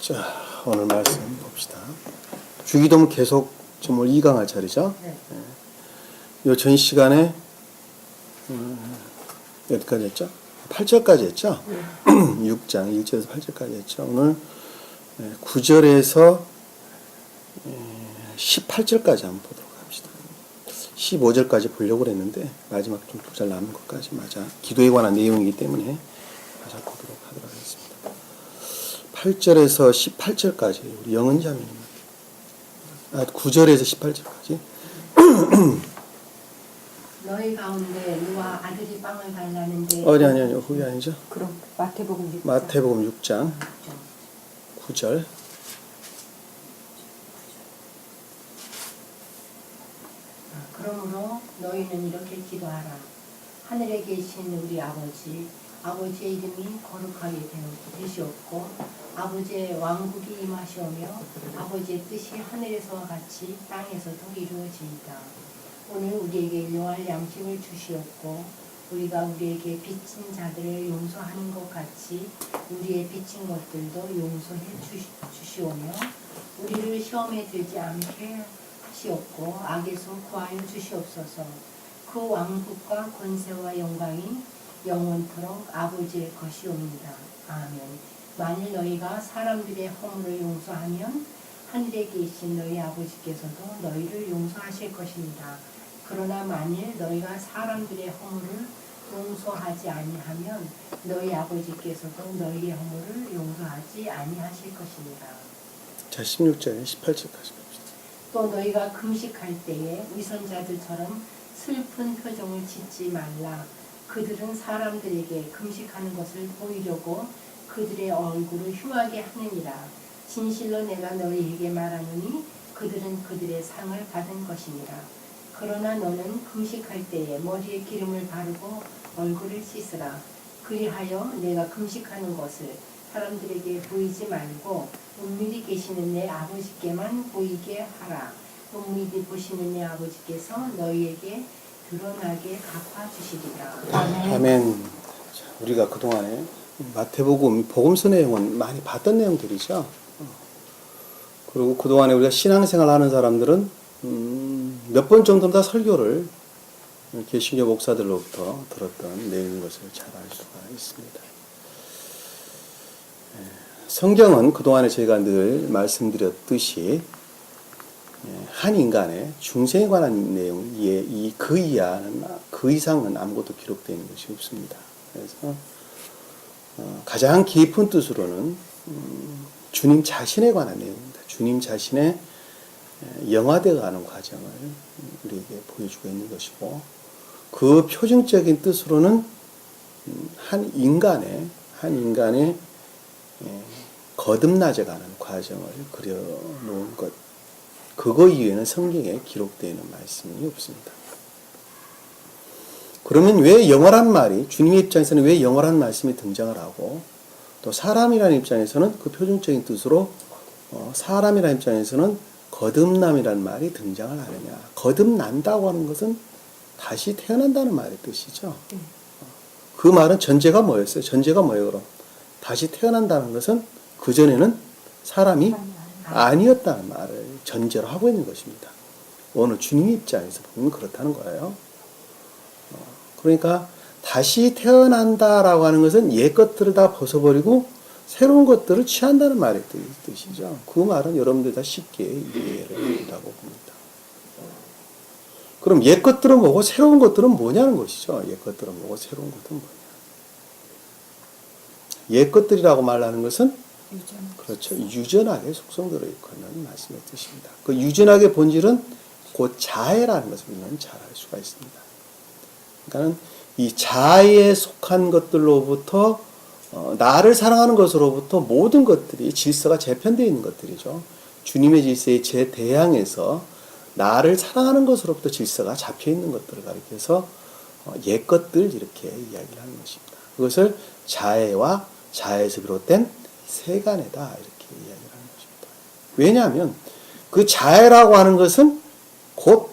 자, 오늘 말씀 봅시다. 주기도문 계속 좀 오늘 2강할 차례죠? 네. 요 전 시간에 여기까지 했죠? 8절까지 했죠? 6장 1절에서 8절까지 했죠? 오늘 9절에서 18절까지 한번 보도록 합시다. 15절까지 보려고 했는데 마지막 좀 두 절 남은 것까지 맞아 기도에 관한 내용이기 때문에 맞아 보도록 하도록 하겠습니다. 8절에서 18절까지 우리 영은자매님 9절에서 18절까지 너희 가운데 누가 아들이 빵을 달라는데 아니요 그게 아니죠. 그럼 마태복음 6장 마태복음 6장 9절 그러므로 너희는 이렇게 기도하라. 하늘에 계신 우리 아버지의 이름이 거룩하게 되시옵고 아버지의 왕국이 임하시오며 아버지의 뜻이 하늘에서와 같이 땅에서도 이루어지이다. 오늘 우리에게 일용할 양식을 주시옵고 우리가 우리에게 빚진 자들을 용서하는 것 같이 우리의 빚진 것들도 용서해 주시오며 우리를 시험에 들지 않게 하시옵고 악에서 구하여 주시옵소서. 그 왕국과 권세와 영광이 영원토록 아버지의 것이옵니다. 아멘. 만일 너희가 사람들의 허물을 용서하면 하늘에 계신 너희 아버지께서도 너희를 용서하실 것입니다. 그러나 만일 너희가 사람들의 허물을 용서하지 아니하면 너희 아버지께서도 너희의 허물을 용서하지 아니하실 것입니다. 자 16절에 18절까지 봅시다. 또 너희가 금식할 때에 위선자들처럼 슬픈 표정을 짓지 말라. 그들은 사람들에게 금식하는 것을 보이려고 그들의 얼굴을 흉하게 하느니라. 진실로 내가 너희에게 말하노니 그들은 그들의 상을 받은 것이니라. 그러나 너는 금식할 때에 머리에 기름을 바르고 얼굴을 씻으라. 그리하여 내가 금식하는 것을 사람들에게 보이지 말고 은밀히 계시는 내 아버지께만 보이게 하라. 은밀히 보시는 내 아버지께서 너희에게 드러나게 갚아주시리라. 아멘. 자, 우리가 그동안에 마태복음 복음서 내용은 많이 봤던 내용들이죠. 그리고 그동안에 우리가 신앙생활 하는 사람들은 몇 번 정도는 다 설교를 개신교 목사들로부터 들었던 내용인 것을 잘 알 수가 있습니다. 성경은 그동안에 저희가 늘 말씀드렸듯이 한 인간의 중생에 관한 내용, 그 이하는, 그 이상은 아무것도 기록되어 있는 것이 없습니다. 그래서 가장 깊은 뜻으로는 주님 자신에 관한 내용입니다. 주님 자신의 영화되어가는 과정을 우리에게 보여주고 있는 것이고 그 표징적인 뜻으로는 한 인간의 거듭나져가는 과정을 그려놓은 것, 그거 이외에는 성경에 기록되어 있는 말씀이 없습니다. 그러면 왜 영어란 말이, 주님의 입장에서는 왜 영어란 말씀이 등장을 하고 또 사람이라는 입장에서는 그 표준적인 뜻으로 사람이라는 입장에서는 거듭남이라는 말이 등장을 하느냐. 거듭난다고 하는 것은 다시 태어난다는 말의 뜻이죠. 그 말은 전제가 뭐였어요? 전제가 뭐예요, 그럼? 다시 태어난다는 것은 그전에는 사람이 아니었다는 말을 전제로 하고 있는 것입니다. 오늘 주님 입장에서 보면 그렇다는 거예요. 그러니까 다시 태어난다라고 하는 것은 옛 것들을 다 벗어버리고 새로운 것들을 취한다는 말의 뜻이죠. 그 말은 여러분들 다 쉽게 이해를 한다고 봅니다. 그럼 옛 것들은 뭐고 새로운 것들은 뭐냐는 것이죠. 옛 것들은 뭐고 새로운 것들은 뭐냐. 옛 것들이라고 말하는 것은 그렇죠. 유전학의 속성들을 일컫는 말씀의 뜻입니다. 그 유전학의 본질은 곧 자애라는 것을 우리는 잘 알 수가 있습니다. 그러니까 이 자애에 속한 것들로부터 나를 사랑하는 것으로부터 모든 것들이 질서가 재편되어 있는 것들이죠. 주님의 질서에 재대항해서 나를 사랑하는 것으로부터 질서가 잡혀 있는 것들을 가리켜서 옛 것들 이렇게 이야기를 하는 것입니다. 그것을 자애와 자애에서 비롯된 세간에다 이렇게 이야기를 하는 것입니다. 왜냐하면 그 자애라고 하는 것은 곧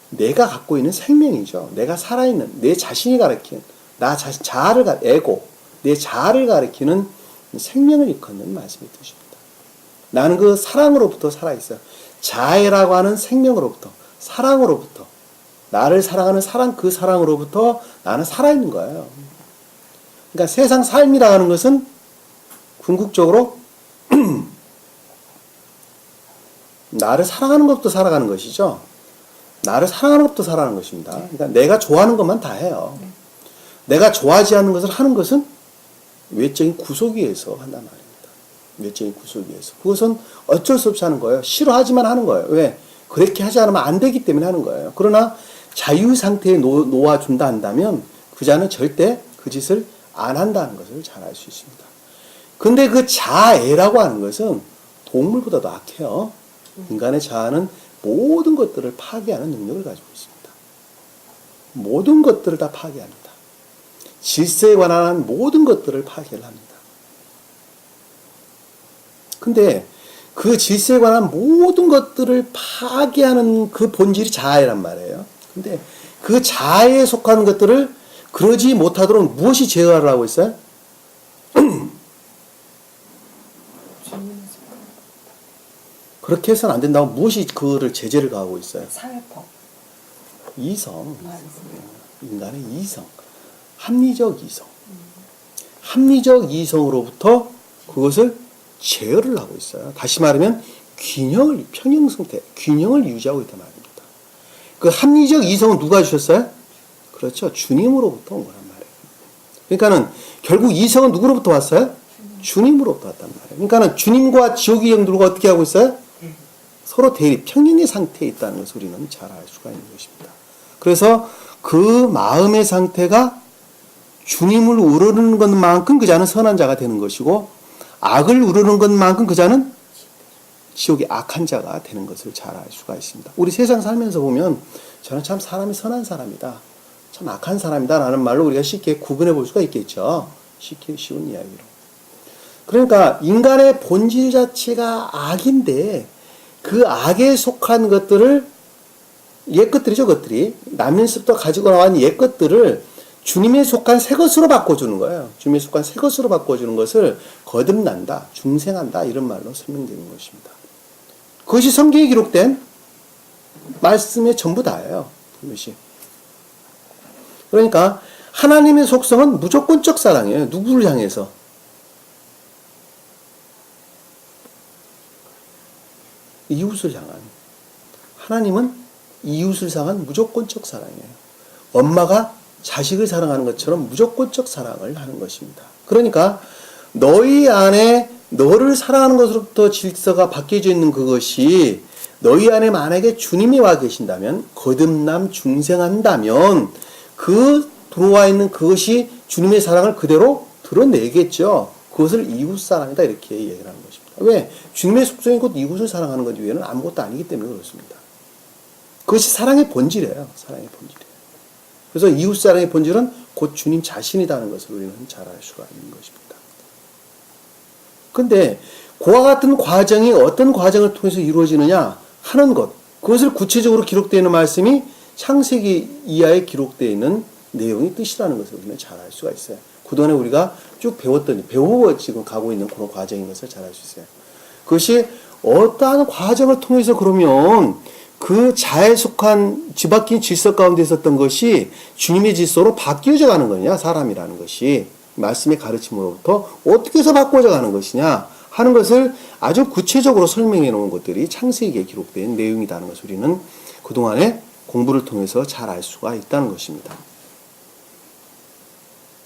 내가 갖고 있는 생명이죠. 내가 살아있는 내 자신이 가리키는 자아를 에고 내 자아를 가리키는 생명을 일컫는 말씀의 뜻입니다. 나는 그 사랑으로부터 살아있어요. 자애라고 하는 생명으로부터, 사랑으로부터, 나를 사랑하는 사랑, 그 사랑으로부터 나는 살아있는 거예요. 그러니까 세상 삶이라고 하는 것은 궁극적으로 나를 사랑하는 것부터 살아가는 것이죠. 나를 사랑하는 것부터 살아가는 것입니다. 그러니까 내가 좋아하는 것만 다 해요. 내가 좋아하지 않는 것을 하는 것은 외적인 구속 위에서 한단 말입니다. 외적인 구속 위에서. 그것은 어쩔 수 없이 하는 거예요. 싫어하지만 하는 거예요. 왜? 그렇게 하지 않으면 안 되기 때문에 하는 거예요. 그러나 자유 상태에 놓아준다 한다면 그 자는 절대 그 짓을 안 한다는 것을 잘 알 수 있습니다. 근데 그 자애라고 하는 것은 동물보다도 악해요. 인간의 자아는 모든 것들을 파괴하는 능력을 가지고 있습니다. 모든 것들을 다 파괴합니다. 질서에 관한 모든 것들을 파괴를 합니다. 근데 그 질서에 관한 모든 것들을 파괴하는 그 본질이 자아란 말이에요. 근데 그 자아에 속하는 것들을 그러지 못하도록 무엇이 제어를 하고 있어요? 그렇게 해서는 안 된다고 무엇이 그거를 제재를 가하고 있어요? 사회법. 이성. 인간의 이성. 합리적 이성. 합리적 이성으로부터 그것을 제어를 하고 있어요. 다시 말하면 균형을, 평형 상태, 균형을 유지하고 있단 말입니다. 그 합리적 이성은 누가 주셨어요? 그렇죠. 주님으로부터 온 거란 말이에요. 그러니까는 결국 이성은 누구로부터 왔어요? 주님으로부터 왔단 말이에요. 그러니까는 주님과 지옥의 영들과 어떻게 하고 있어요? 서로 대립, 평행의 상태에 있다는 것을 우리는 잘 알 수가 있는 것입니다. 그래서 그 마음의 상태가 주님을 우러르는 것만큼 그 자는 선한 자가 되는 것이고, 악을 우러르는 것만큼 그 자는 지옥의 악한 자가 되는 것을 잘 알 수가 있습니다. 우리 세상 살면서 보면 저는 참 사람이 선한 사람이다, 참 악한 사람이다 라는 말로 우리가 쉽게 구분해 볼 수가 있겠죠. 쉽게 쉬운 이야기로. 그러니까 인간의 본질 자체가 악인데 그 악에 속한 것들을, 옛것들이죠, 것들이. 남인습도 가지고 나온 옛것들을 주님에 속한 새 것으로 바꿔주는 거예요. 주님에 속한 새 것으로 바꿔주는 것을 거듭난다, 중생한다, 이런 말로 설명되는 것입니다. 그것이 성경에 기록된 말씀의 전부 다예요. 그것이. 그러니까 하나님의 속성은 무조건적 사랑이에요. 누구를 향해서? 이웃을 향한. 하나님은 이웃을 향한 무조건적 사랑이에요. 엄마가 자식을 사랑하는 것처럼 무조건적 사랑을 하는 것입니다. 그러니까 너희 안에 너를 사랑하는 것으로부터 질서가 바뀌어져 있는 그것이 너희 안에 만약에 주님이 와 계신다면, 거듭남 중생한다면 그 들어와 있는 그것이 주님의 사랑을 그대로 드러내겠죠. 그것을 이웃사랑이다, 이렇게 얘기를 하는 것입니다. 왜? 주님의 속성이 곧 이웃을 사랑하는 것 외에는 아무것도 아니기 때문에 그렇습니다. 그것이 사랑의 본질이에요. 사랑의 본질이에요. 그래서 이웃사랑의 본질은 곧 주님 자신이라는 것을 우리는 잘 알 수가 있는 것입니다. 근데 그와 같은 과정이 어떤 과정을 통해서 이루어지느냐 하는 것, 그것을 구체적으로 기록되어 있는 말씀이 창세기 이하에 기록되어 있는 내용의 뜻이라는 것을 우리는 잘 알 수가 있어요. 그동안에 우리가 쭉 배우고 지금 가고 있는 그런 과정인 것을 잘 알 수 있어요. 그것이 어떠한 과정을 통해서 그러면 그 자에 속한 뒤바뀐 질서 가운데 있었던 것이 주님의 질서로 바뀌어져 가는 거냐, 사람이라는 것이. 말씀의 가르침으로부터 어떻게 해서 바꿔져 가는 것이냐 하는 것을 아주 구체적으로 설명해 놓은 것들이 창세기에 기록된 내용이라는 것을 우리는 그동안에 공부를 통해서 잘 알 수가 있다는 것입니다.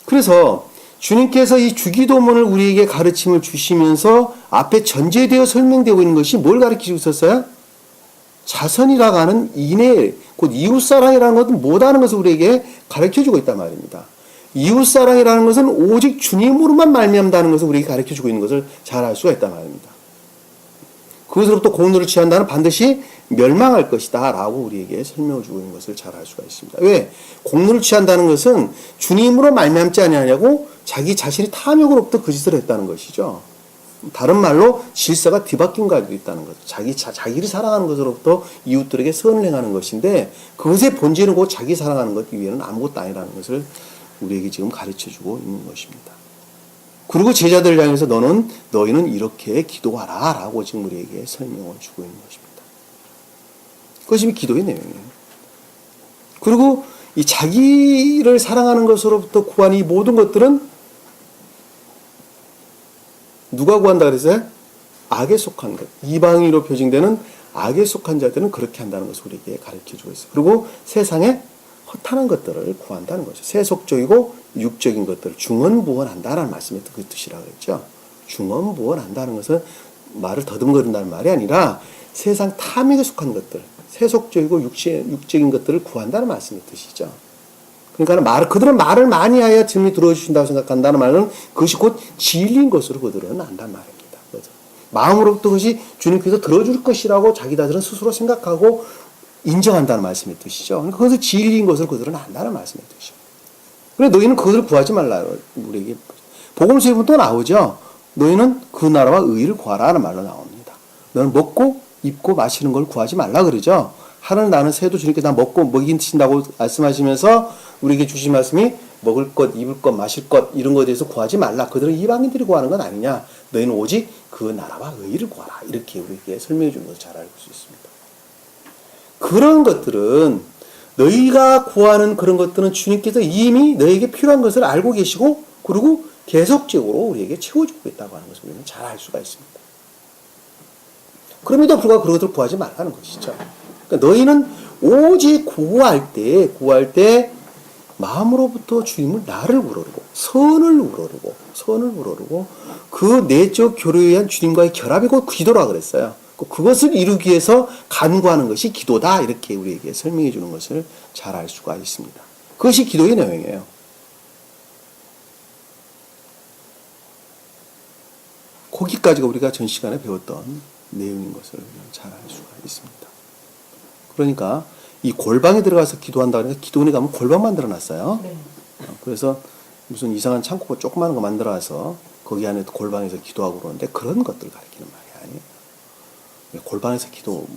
그래서 주님께서 이 주기도문을 우리에게 가르침을 주시면서 앞에 전제되어 설명되고 있는 것이 뭘 가르치고 있었어요? 자선이라고 하는 인애, 곧 이웃사랑이라는 것은 못하는 것을 우리에게 가르쳐주고 있단 말입니다. 이웃사랑이라는 것은 오직 주님으로만 말미암다는 것을 우리에게 가르쳐주고 있는 것을 잘 알 수가 있단 말입니다. 그것으로부터 공로를 취한다는 반드시 멸망할 것이다 라고 우리에게 설명해주고 있는 것을 잘 알 수가 있습니다. 왜? 공로를 취한다는 것은 주님으로 말미암지 아니하냐고 자기 자신이 탐욕으로부터 그 짓을 했다는 것이죠. 다른 말로 질서가 뒤바뀐 가지고 있다는 거죠. 자기를 사랑하는 것으로부터 이웃들에게 선을 행하는 것인데 그것의 본질은 곧 자기 사랑하는 것 이외에는 아무것도 아니라는 것을 우리에게 지금 가르쳐주고 있는 것입니다. 그리고 제자들을 향해서 너희는 이렇게 기도하라 라고 지금 우리에게 설명을 주고 있는 것입니다. 그것이 기도의 내용이에요. 그리고 이 자기를 사랑하는 것으로부터 구한 이 모든 것들은 누가 구한다 그랬어요? 악에 속한 것. 이방인으로 표징되는 악에 속한 자들은 그렇게 한다는 것을 우리에게 가르쳐주고 있어요. 그리고 세상에 허탄한 것들을 구한다는 거죠. 세속적이고 육적인 것들을 중언부언한다라는 말씀이 그 뜻이라고 그랬죠. 중언부언한다는 것은 말을 더듬거린다는 말이 아니라 세상 탐욕에 속한 것들, 세속적이고 육적인 것들을 구한다는 말씀의 뜻이죠. 그러니까 그들은 말을 많이 하여 진리 들어주신다고 생각한다는 말은 그것이 곧 진리인 것으로 그들은 안다는 말입니다. 그렇죠? 마음으로부터 그것이 주님께서 들어줄 것이라고 자기들은 스스로 생각하고 인정한다는 말씀의 뜻이죠. 그러니까 그것을 진리인 것을 그들은 안다는 말씀의 뜻이죠. 그래 너희는 그것을 구하지 말라. 우리에게 복음서에 보면 또 나오죠. 너희는 그 나라와 의를 구하라는 말로 나옵니다. 너는 먹고 입고 마시는 걸 구하지 말라 그러죠. 하늘 나는 새도 주님께 다 먹고 먹이신다고 말씀하시면서 우리에게 주신 말씀이 먹을 것, 입을 것, 마실 것 이런 것에 대해서 구하지 말라. 그들은 이방인들이 구하는 건 아니냐. 너희는 오직 그 나라와 의를 구하라. 이렇게 우리에게 설명해 주는 것을 잘 알고 있습니다. 그런 것들은 너희가 구하는 그런 것들은 주님께서 이미 너희에게 필요한 것을 알고 계시고 그리고 계속적으로 우리에게 채워주고 있다고 하는 것을 우리는 잘 알 수가 있습니다. 그럼에도 불구하고 그런 것들을 구하지 말라는 것이죠. 그러니까 너희는 오직 구할 때 마음으로부터 주님을 나를 우러르고 선을 우러르고 그 내적 교류에 의한 주님과의 결합이 곧 기도라 그랬어요. 그것을 이루기 위해서 간구하는 것이 기도다 이렇게 우리에게 설명해 주는 것을 잘 알 수가 있습니다. 그것이 기도의 내용이에요. 거기까지가 우리가 전 시간에 배웠던 내용인 것을 잘 알 수가 있습니다. 그러니까 이 골방에 들어가서 기도한다 그러니까 기도원에 가면 골방 만들어 놨어요. 네. 그래서 무슨 이상한 창고가 조그마한 거 만들어서 거기 안에 골방에서 기도하고 그러는데 그런 것들을 가리키는 말이 아니에요. 골방에서 기도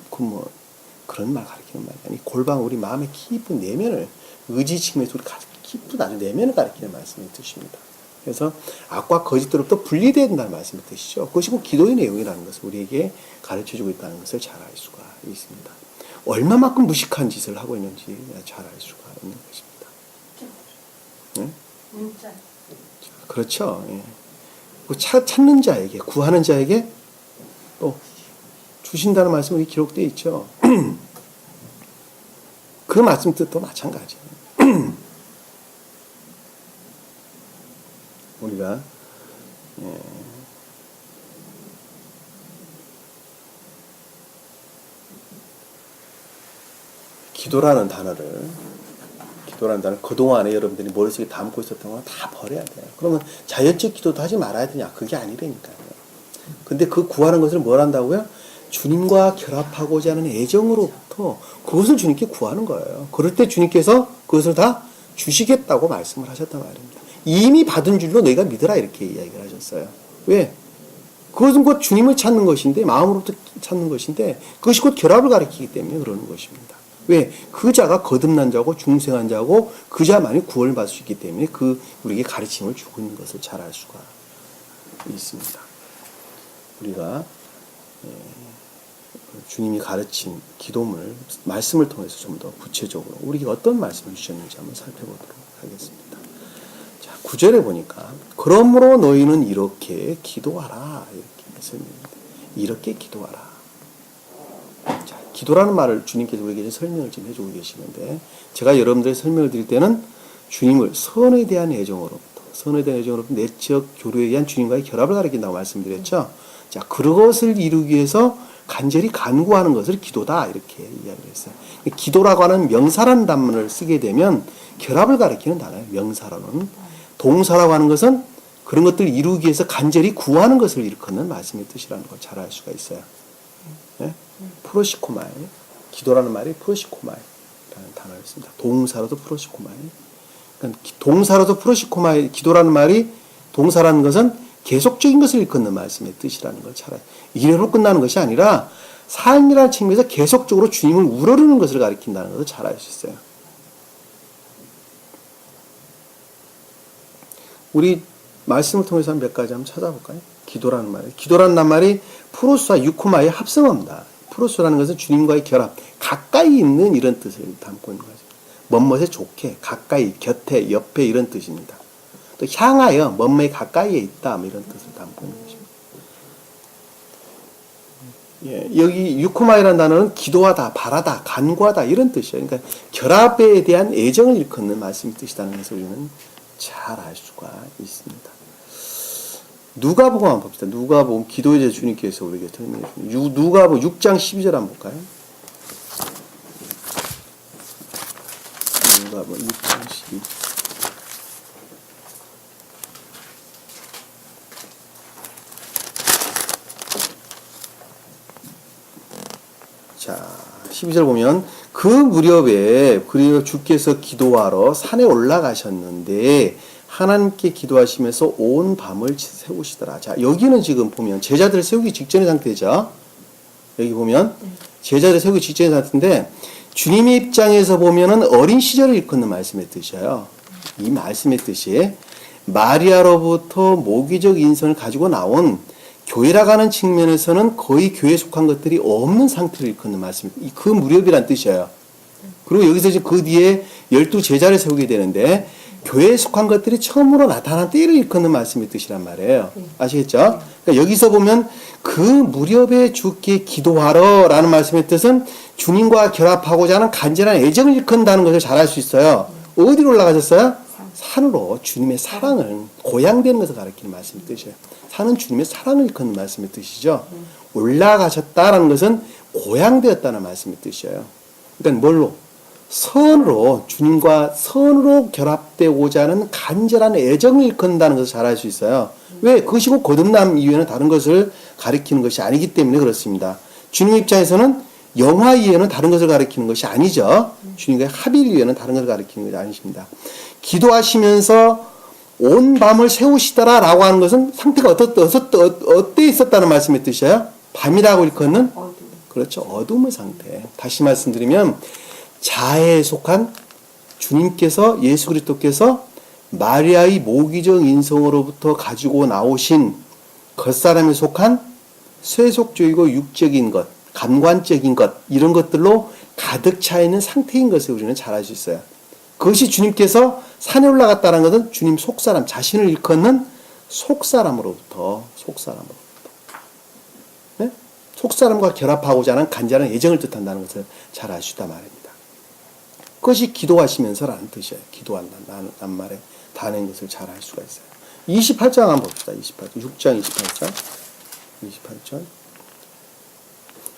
그런 말 가리키는 말이 아니 골방 우리 마음의 깊은 내면을 의지 측면에서 우리 깊은 아주 내면을 가리키는 말씀의 뜻입니다. 그래서 악과 거짓들로부터 분리되어야 된다는 말씀의 뜻이죠. 그것이 곧 기도의 내용이라는 것을 우리에게 가르쳐주고 있다는 것을 잘 알 수가 있습니다. 얼마만큼 무식한 짓을 하고 있는지 잘 알 수가 있는 것입니다. 네? 문자. 그렇죠. 예. 찾는 자에게, 구하는 자에게 또 주신다는 말씀이 기록되어 있죠. 그 말씀 뜻도 마찬가지예요. 우리가 기도라는 단어를 그동안에 여러분들이 머릿속에 담고 있었던 건 다 버려야 돼요. 그러면 자연적 기도도 하지 말아야 되냐? 그게 아니라니까요. 근데 그 구하는 것을 뭘 한다고요? 주님과 결합하고자 하는 애정으로부터 그것을 주님께 구하는 거예요. 그럴 때 주님께서 그것을 다 주시겠다고 말씀을 하셨단 말입니다. 이미 받은 줄로 너희가 믿으라 이렇게 이야기를 하셨어요. 왜? 그것은 곧 주님을 찾는 것인데 마음으로부터 찾는 것인데 그것이 곧 결합을 가리키기 때문에 그러는 것입니다. 왜? 그 자가 거듭난 자고 중생한 자고 그 자만이 구원을 받을 수 있기 때문에 우리에게 가르침을 주고 있는 것을 잘 알 수가 있습니다. 우리가 주님이 가르친 기도문을 말씀을 통해서 좀 더 구체적으로 우리에게 어떤 말씀을 주셨는지 한번 살펴보도록 하겠습니다. 자, 9절에 보니까 그러므로 너희는 이렇게 기도하라 이렇게 설명합니다. 이렇게 기도하라. 자, 기도라는 말을 주님께서 우리에게 설명을 좀 해주고 계시는데 제가 여러분들의 설명을 드릴 때는 주님을 선에 대한 애정으로부터 내적 교류에 의한 주님과의 결합을 가리킨다고 말씀드렸죠. 자, 그것을 이루기 위해서 간절히 간구하는 것을 기도다 이렇게 이야기를 했어요. 기도라고 하는 명사라는 단문을 쓰게 되면 결합을 가리키는 단어예요. 명사로는. 동사라고 하는 것은 그런 것들을 이루기 위해서 간절히 구하는 것을 일컫는 말씀의 뜻이라는 걸 잘 알 수가 있어요. 네? 프로시코마이. 기도라는 말이 프로시코마이라는 단어를 씁니다. 동사로도 프로시코마이. 그러니까 동사로도 프로시코마이, 기도라는 말이 동사라는 것은 계속적인 것을 일컫는 말씀의 뜻이라는 걸 잘 알아요. 이래로 끝나는 것이 아니라 삶이라는 측면에서 계속적으로 주님을 우러르는 것을 가리킨다는 것을 잘 알 수 있어요. 우리 말씀을 통해서 한 몇 가지 한번 찾아볼까요? 기도라는 말이. 기도라는 낱말이 프로스와 유코마의 합성어입니다. 프로스라는 것은 주님과의 결합, 가까이 있는 이런 뜻을 담고 있는 거죠. 먼멋에 좋게, 가까이, 곁에, 옆에 이런 뜻입니다. 또 향하여, 먼머에 가까이에 있다 뭐 이런 뜻을 담고 있는 것입니다. 예, 여기 유코마이라는 단어는 기도하다, 바라다, 간구하다 이런 뜻이에요. 그러니까 결합에 대한 애정을 일컫는 말씀의 뜻이라는 것을 우리는 잘 알 수가 있습니다. 누가복음 한번 봅시다. 누가복음 기도의 제 주님께서 우리에게 설명해 줍니다. 누가복음 6장 12절 한번 볼까요? 누가복음 6장 12절. 자, 12절 보면 그 무렵에 주께서 기도하러 산에 올라가셨는데 하나님께 기도하시면서 온 밤을 세우시더라. 자, 여기는 지금 보면 제자들 세우기 직전의 상태죠. 여기 보면 제자들 세우기 직전의 상태인데 주님의 입장에서 보면은 어린 시절을 일컫는 말씀의 뜻이에요. 이 말씀의 뜻이 마리아로부터 모기적 인성을 가지고 나온 교회라고 하는 측면에서는 거의 교회에 속한 것들이 없는 상태를 일컫는 말씀입니다. 그 무렵이란 뜻이에요. 그리고 여기서 이제 그 뒤에 12제자를 세우게 되는데 교회에 속한 것들이 처음으로 나타난 때를 일컫는 말씀의 뜻이란 말이에요. 아시겠죠? 그러니까 여기서 보면 그 무렵에 주께 기도하러 라는 말씀의 뜻은 주님과 결합하고자 하는 간절한 애정을 일컫는다는 것을 잘 알 수 있어요. 어디로 올라가셨어요? 산으로 주님의 사랑을 고양되는 것을 가리키는 말씀의 뜻이에요. 산은 주님의 사랑을 일컫는 말씀의 뜻이죠. 올라가셨다라는 것은 고양되었다는 말씀의 뜻이에요. 그러니까 뭘로? 선으로 주님과 선으로 결합되고자 하는 간절한 애정을 일컫는다는 것을 잘 알 수 있어요. 왜? 그것이 곧 거듭남 이후에는 다른 것을 가리키는 것이 아니기 때문에 그렇습니다. 주님 입장에서는 영화 이후에는 다른 것을 가리키는 것이 아니죠. 주님과의 합일 이후에는 다른 것을 가리키는 것이 아니십니다. 기도하시면서 온 밤을 세우시더라 라고 하는 것은 상태가 어때 있었다는 말씀의 뜻이에요? 밤이라고 일컫는? 그렇죠. 어둠의 상태. 다시 말씀드리면 자해에 속한 주님께서 예수 그리스도께서 마리아의 모기적 인성으로부터 가지고 나오신 겉사람에 속한 세속적이고 육적인 것, 감관적인 것 이런 것들로 가득 차 있는 상태인 것을 우리는 잘 알 수 있어요. 그것이 주님께서 산에 올라갔다는 것은 주님 속사람, 자신을 일컫는 속사람으로부터 네? 속사람과 결합하고자 하는 간절한 애정을 뜻한다는 것을 잘 알 수 있단 말입니다. 그것이 기도하시면서라는 뜻이에요. 기도한다는 말에 단어인 것을 잘 알 수가 있어요. 28장 한번 봅시다. 6장 28절.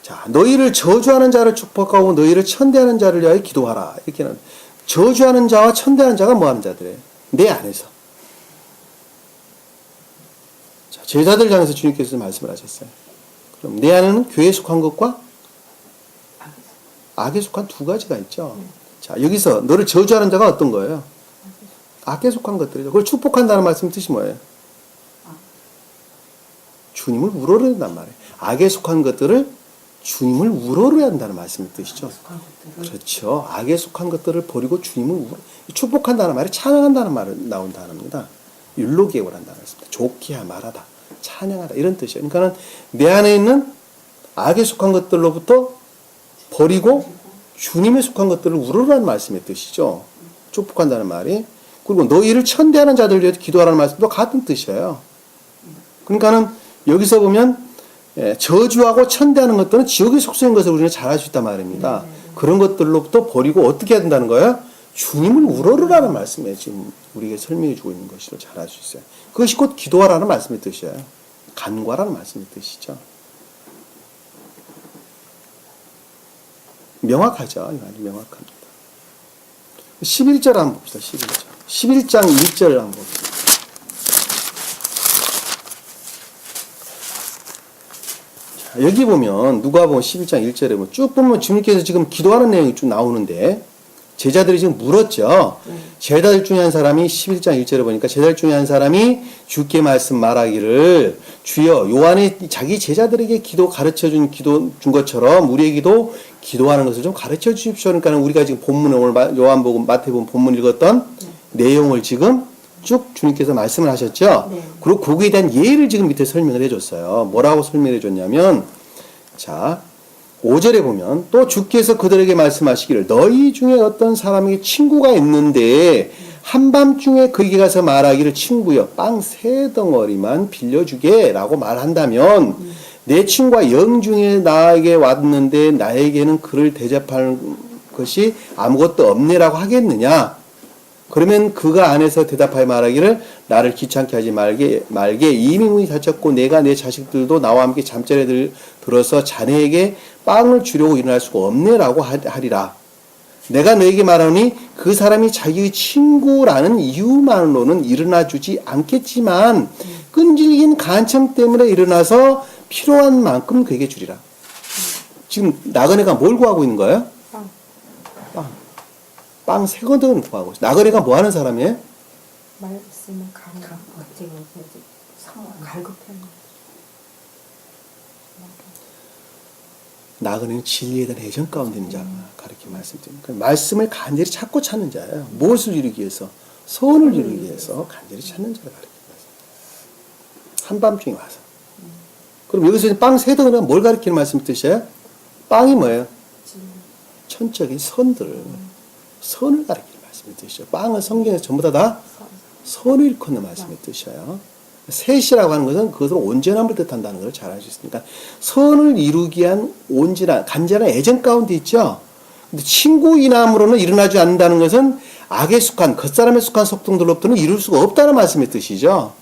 자, 너희를 저주하는 자를 축복하고 너희를 천대하는 자를 위하여 기도하라. 이렇게는 저주하는 자와 천대하는 자가 뭐 하는 자들이에요? 내 안에서. 자, 제자들 향해서 주님께서 말씀을 하셨어요. 그럼 내 안에는 교회에 속한 것과 악에 속한 두 가지가 있죠. 자, 여기서 너를 저주하는 자가 어떤 거예요? 악에 속한 것들이죠. 그걸 축복한다는 말씀 뜻이 뭐예요? 주님을 우러러야 한단 말이에요. 악에 속한 것들을 주님을 우러러야 한다는 말씀의 뜻이죠. 그렇죠. 악에 속한 것들을 버리고 주님을 축복한다는 말이 찬양한다는 말이 나온 단어입니다. 율로기에오라는 단어가 있습니다. 좋게 말하다, 찬양하다 이런 뜻이에요. 그러니까 내 안에 있는 악에 속한 것들로부터 버리고 주님에 속한 것들을 우러러라는 말씀의 뜻이죠. 축복한다는 말이. 그리고 너희를 천대하는 자들 위해 기도하라는 말씀도 같은 뜻이에요. 그러니까는 여기서 보면 저주하고 천대하는 것들은 지옥의 속성인 것을 우리는 잘 알 수 있단 말입니다. 그런 것들로부터 버리고 어떻게 해야 된다는 거예요? 주님을 우러러라는 말씀에 지금 우리에게 설명해 주고 있는 것을 잘 알 수 있어요. 그것이 곧 기도하라는 말씀의 뜻이에요. 간구하라는 말씀의 뜻이죠. 명확하죠. 아주 명확합니다. 11절 한번 봅시다. 11절. 11장 1절 한번 봅시다. 자, 여기 보면 누가복음 11장 1절에 보면 쭉 보면 주님께서 지금 기도하는 내용이 쭉 나오는데 제자들이 지금 물었죠. 제자들 중에 한 사람이 11장 1절에 보니까 제자들 중에 한 사람이 주께 말씀 말하기를 주여 요한이 자기 제자들에게 기도 가르쳐 준 것처럼 우리에게도 기도하는 것을 좀 가르쳐 주십시오. 그러니까 우리가 지금 본문에 오늘 요한복음 마태복음 본문 읽었던 내용을 지금 쭉 주님께서 말씀을 하셨죠. 네. 그리고 거기에 대한 예를 지금 밑에 설명을 해줬어요. 뭐라고 설명해 줬냐면, 자 5절에 보면 또 주께서 그들에게 말씀하시기를 너희 중에 어떤 사람에게 친구가 있는데 한밤중에 그에게 가서 말하기를 친구여 빵 3덩어리만 빌려주게 라고 말한다면 내 친구가 영중에 나에게 왔는데 나에게는 그를 대접할 것이 아무것도 없네라고 하겠느냐. 그러면 그가 안에서 대답하여 말하기를 나를 귀찮게 하지 말게 이미 문이 닫혔고 내가 내 자식들도 나와 함께 잠자리에 들어서 자네에게 빵을 주려고 일어날 수가 없네라고 하리라. 내가 너에게 말하니 그 사람이 자기의 친구라는 이유만으로는 일어나 주지 않겠지만 끈질긴 간청 때문에 일어나서 필요한 만큼 그에게 주리라. 지금 나그네가 뭘 구하고 있는 거예요? 빵 3건을 구하고 있어요. 나그네가 뭐 하는 사람이에요? 말씀을 갈급해요. 나그네는 진리에 대한 애정 가운데 있는 자가 가르쳐 말씀드립니다. 말씀을 간절히 찾고 찾는 자예요. 무엇을 이루기 위해서? 소원을 이루기 위해서 간절히 찾는 자를 가르칩니다. 한밤중에 와서. 그럼 여기서 빵 3덩어리는 뭘 가르치는 말씀 뜻이에요? 빵이 뭐예요? 천적인 선들. 선을 가르치는 말씀의 뜻이죠. 빵은 성경에서 전부 다 선을 일컫는 말씀의 뜻이에요. 셋이라고 하는 것은 그것을 온전함을 뜻한다는 걸 잘 알 수 있으니까 선을 이루기 위한 온전한 간절한 애정 가운데 있죠. 근데 친구 이남으로는 일어나지 않는다는 것은 악에 속한 겉사람에 속한 속성들로부터는 이룰 수가 없다는 말씀의 뜻이죠.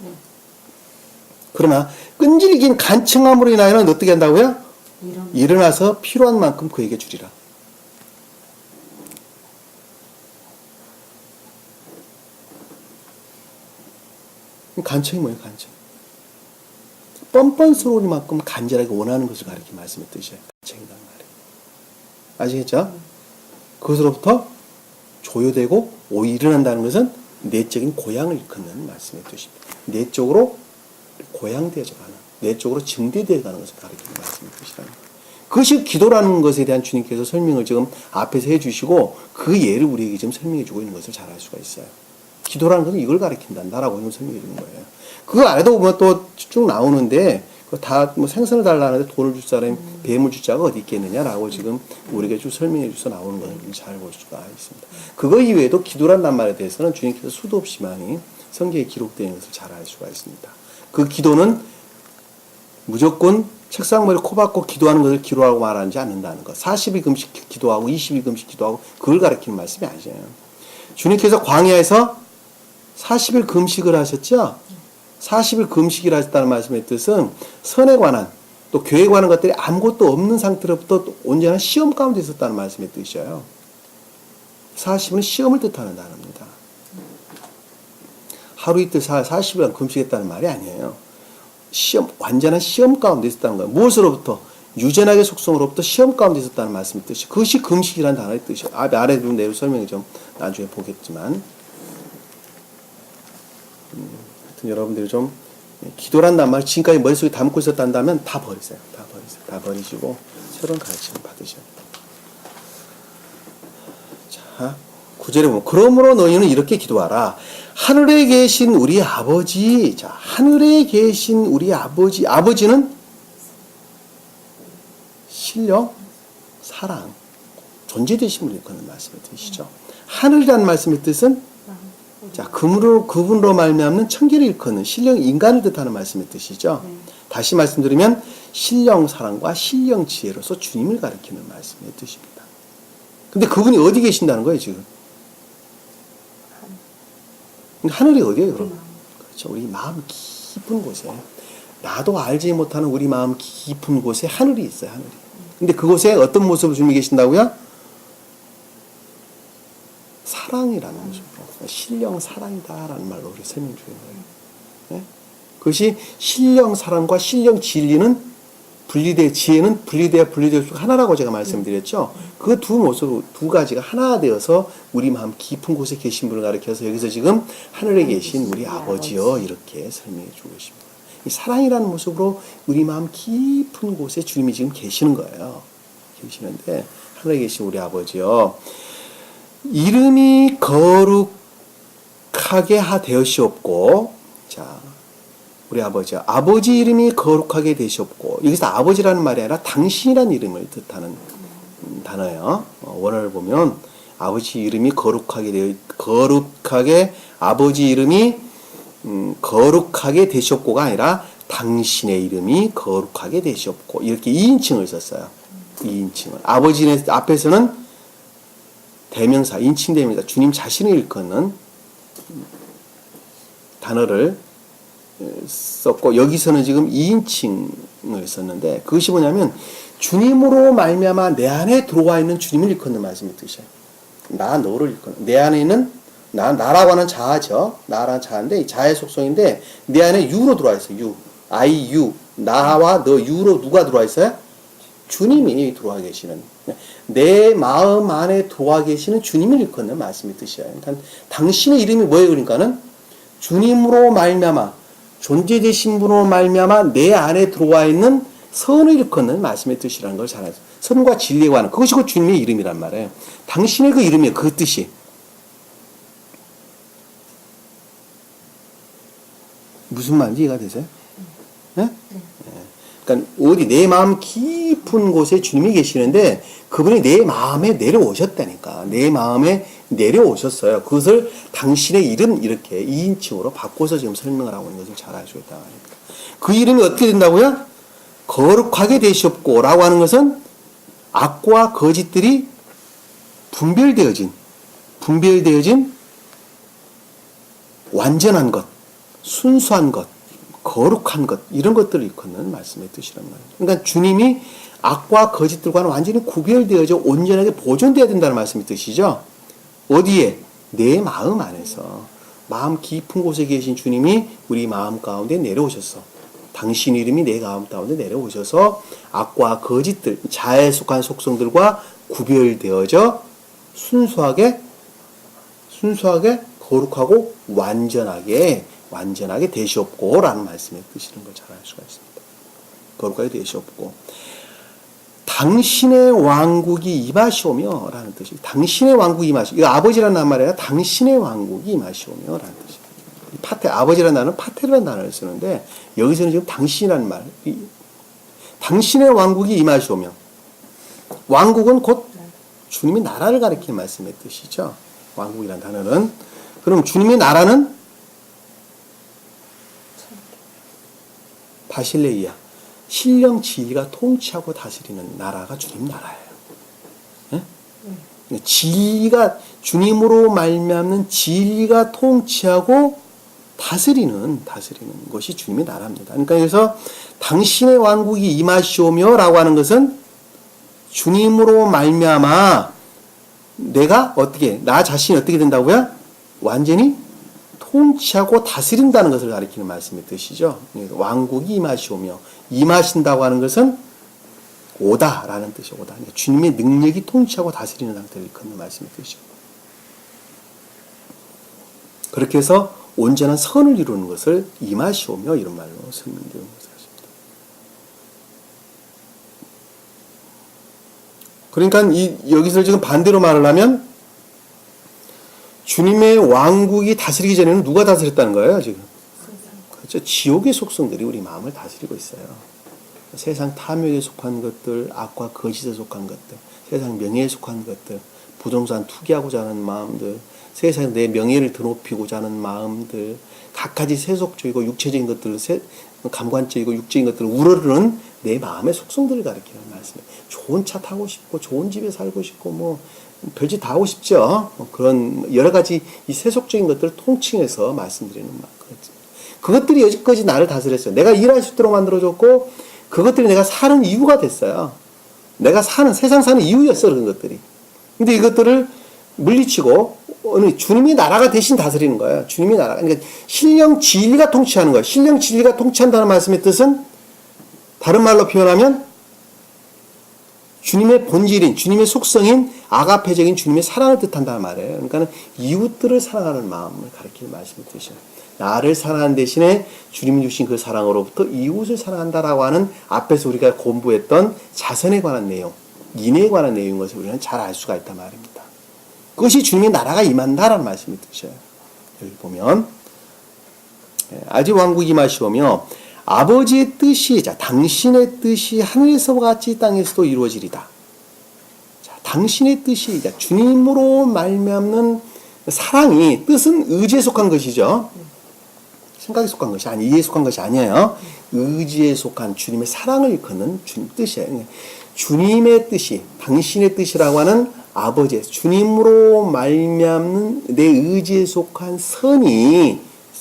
그러나 끈질긴 간청함으로 인하여는 어떻게 한다고요? 일어나서 필요한 만큼 그에게 주리라. 간청이 뭐예요? 간청. 뻔뻔스러우니만큼 간절하게 원하는 것을 가리키는 말씀의 뜻이에요. 간청이란 말이에요. 아시겠죠? 그것으로부터 조여되고 일어난다는 것은 내적인 고향을 일컫는 말씀의 뜻입니다. 내적으로 고향되어져 가는, 내적으로 증대되어 가는 것을 가리키는 말씀의 뜻이라는 거예요. 그것이 기도라는 것에 대한 주님께서 설명을 지금 앞에서 해주시고 그 예를 우리에게 지금 설명해주고 있는 것을 잘 알 수가 있어요. 기도라는 것은 이걸 가리킨다라고 설명해 주는 거예요. 그거 안에도 보면 또 쭉 나오는데, 다 뭐 생선을 달라는데 돈을 줄 사람이 뱀을 줄 자가 어디 있겠느냐라고 지금 우리에게 쭉 설명해 주셔서 나오는 것을 잘 볼 수가 있습니다. 그거 이외에도 기도란 말에 대해서는 주님께서 수도 없이 많이 성경에 기록되어 있는 것을 잘 알 수가 있습니다. 그 기도는 무조건 책상머리 코 박고 기도하는 것을 기도하고 말하지 않는다는 것. 40일 금식 기도하고 20일 금식 기도하고 그걸 가리키는 말씀이 아니에요. 주님께서 광야에서 40일 금식을 하셨죠? 40일 금식을 하셨다는 말씀의 뜻은 선에 관한 또 교회에 관한 것들이 아무것도 없는 상태로부터 온전한 시험 가운데 있었다는 말씀의 뜻이에요. 40일은 시험을 뜻하는 단어입니다. 하루 이틀 40일간 금식했다는 말이 아니에요. 완전한 시험 가운데 있었다는 거예요. 무엇으로부터? 유전학의 속성으로부터 시험 가운데 있었다는 말씀의 뜻이. 그것이 금식이라는 단어의 뜻이에요. 아래 내용 설명을 좀 나중에 보겠지만. 하여튼 여러분들이 좀 기도란 말 지금까지 머릿속에 담고 있었다면 다 버리세요. 다 버리시고 새로운 가르침을 받으셔야 돼요. 자, 9절에 보면 그러므로 너희는 이렇게 기도하라. 하늘에 계신 우리 아버지. 자, 하늘에 계신 우리 아버지. 아버지는 신령, 사랑, 존재되심을 일컫는 말씀을 드시죠. 하늘이라는 말씀의 뜻은 자, 그분으로 말미암는 천계를 일컫는 신령 인간을 뜻하는 말씀의 뜻이죠. 다시 말씀드리면 신령 사랑과 신령 지혜로서 주님을 가리키는 말씀의 뜻입니다. 근데 그분이 어디 계신다는 거예요, 지금? 하늘이 어디예요, 그럼? 그렇죠. 우리 마음 깊은 곳에, 나도 알지 못하는 우리 마음 깊은 곳에 하늘이 있어요, 하늘이. 근데 그곳에 어떤 모습으로 주님이 계신다고요? 사랑이라는 모습으로. 신령 사랑이다라는 말로 우리 설명 주는 거예요. 네? 그것이 신령 사랑과 신령 진리는 지혜는 분리될 수 하나라고 제가 말씀드렸죠. 그 두 모습, 두 가지가 하나 되어서 우리 마음 깊은 곳에 계신 분을 가리켜서 여기서 지금 하늘에 계신 우리 아버지여 이렇게 설명해 주고 계십니다. 이 사랑이라는 모습으로 우리 마음 깊은 곳에 주님이 지금 계시는 거예요. 계시는데 하늘에 계신 우리 아버지여 이름이 거룩하게 되시옵고, 자, 우리 아버지 이름이 거룩하게 되시옵고, 여기서 아버지라는 말이 아니라 당신이라는 이름을 뜻하는 단어예요. 원어를 보면 아버지 이름이 거룩하게 아버지 이름이 거룩하게 되시옵고가 아니라 당신의 이름이 거룩하게 되시옵고, 이렇게 2인칭을 썼어요. 2인칭을. 아버지 앞에서는 대명사, 인칭 대명사, 주님 자신을 일컫는 단어를 썼고, 여기서는 지금 2인칭을 썼는데, 그것이 뭐냐면 주님으로 말미암아 내 안에 들어와 있는 주님을 일컫는 말씀의 뜻이에요. 나 너를 일컫는, 내 안에 있는 나라고 하는 자아죠. 나라는 자아인데, 이 자아의 속성인데, 내 안에 유로 들어와 있어요. 유. I, you. 나와 너, 유로 누가 들어와 있어요? 주님이 들어와 계시는. 내 마음 안에 들어와 계시는 주님을 일컫는 말씀의 뜻이에요. 그러니까 당신의 이름이 뭐예요? 그러니까는 주님으로 말미암아, 존재되신 분으로 말미암아 내 안에 들어와 있는 선을 일컫는 말씀의 뜻이라는 걸 잘 알죠. 선과 진리에 관한, 그것이 곧 주님의 이름이란 말이에요. 당신의 그 이름이에요. 그 뜻이. 무슨 말인지 이해가 되세요? 네? 그러니까 어디 내 마음 깊은 곳에 주님이 계시는데 그분이 내 마음에 내려오셨다니까. 내 마음에 내려오셨어요. 그것을 당신의 이름 이렇게 2인칭으로 바꿔서 지금 설명을 하고 있는 것을 잘 알고 있다 말입니다. 그 이름이 어떻게 된다고요? 거룩하게 되시옵고 라고 하는 것은 악과 거짓들이 분별되어진 완전한 것, 순수한 것, 거룩한 것, 이런 것들을 일컫는 말씀의 뜻이란 말이에요. 그러니까 주님이 악과 거짓들과는 완전히 구별되어져 온전하게 보존되어야 된다는 말씀의 뜻이죠. 어디에? 내 마음 안에서. 마음 깊은 곳에 계신 주님이 우리 마음 가운데 내려오셨어. 당신 이름이 내 마음 가운데 내려오셔서 악과 거짓들, 자아에 속한 속성들과 구별되어져 순수하게 거룩하고 완전하게 되시옵고 라는 말씀의 뜻이라는 걸 잘 알 수가 있습니다. 거룩하게 되시옵고 당신의 왕국이 임하시오며 라는 뜻이, 당신의 왕국이 임하시오. 이거 아버지라는 말 아니라 당신의 왕국이 임하시오며 라는 뜻이에요. 아버지라는 단어는 파테라는 단어를 쓰는데 여기서는 지금 당신이라는 말, 당신의 왕국이 임하시오며, 왕국은 곧 주님의 나라를 가리키는 말씀의 뜻이죠. 왕국이라는 단어는. 그럼 주님의 나라는 바실레이아, 신령 진리가 통치하고 다스리는 나라가 주님 나라예요. 네? 진리가, 주님으로 말미암는 진리가 통치하고 다스리는 것이 주님의 나라입니다. 그러니까 그래서 당신의 왕국이 임하시오며 라고 하는 것은 주님으로 말미암아 나 자신이 어떻게 된다고요? 완전히 통치하고 다스린다는 것을 가리키는 말씀의 뜻이죠. 왕국이 임하시오며, 임하신다고 하는 것은 오다라는 뜻이에요. 오다. 주님의 능력이 통치하고 다스리는 상태를 일컫는 말씀의 뜻이죠. 그렇게 해서 온전한 선을 이루는 것을 임하시오며 이런 말로 설명되는 것입니다. 그러니까 여기서 지금 반대로 말을 하면 주님의 왕국이 다스리기 전에는 누가 다스렸다는 거예요, 지금? 그렇죠. 지옥의 속성들이 우리 마음을 다스리고 있어요. 세상 탐욕에 속한 것들, 악과 거짓에 속한 것들, 세상 명예에 속한 것들, 부동산 투기하고자 하는 마음들, 세상에 내 명예를 드높이고자 하는 마음들, 갖가지 세속적이고 육체적인 것들, 감관적이고 육적인 것들을 우러르는 내 마음의 속성들을 가리키는 말씀이에요. 좋은 차 타고 싶고, 좋은 집에 살고 싶고, 별짓 다 하고 싶죠. 그런 여러 가지 이 세속적인 것들을 통칭해서 말씀드리는 말. 그것들이 여지까지 나를 다스렸어요. 내가 일할 수 있도록 만들어줬고, 그것들이 내가 사는 이유가 됐어요. 내가 세상 사는 이유였어, 그런 것들이. 근데 이것들을 물리치고, 주님의 나라가 대신 다스리는 거예요. 주님의 나라. 그러니까, 신령 진리가 통치하는 거예요. 신령 진리가 통치한다는 말씀의 뜻은, 다른 말로 표현하면, 주님의 본질인, 주님의 속성인 아가페적인 주님의 사랑을 뜻한다는 말이에요. 그러니까 이웃들을 사랑하는 마음을 가리키는 말씀의 뜻이에요. 나를 사랑하는 대신에 주님이 주신 그 사랑으로부터 이웃을 사랑한다라고 하는 앞에서 우리가 공부했던 자선에 관한 내용, 인애에 관한 내용인 것을 우리는 잘 알 수가 있단 말입니다. 그것이 주님의 나라가 임한다라는 말씀의 뜻이에요. 여기 보면 아직 왕국이 임하시오며 아버지의 뜻이 자 당신의 뜻이 하늘에서와 같이 땅에서도 이루어지리다. 자, 당신의 뜻이 자 주님으로 말미암는 사랑이 뜻은 의지에 속한 것이죠. 생각에 속한 것이 아니 이해에 속한 것이 아니에요. 의지에 속한 주님의 사랑을 일컫는 주님 뜻이에요. 주님의 뜻이 당신의 뜻이라고 하는 아버지의 주님으로 말미암는 내 의지에 속한 선이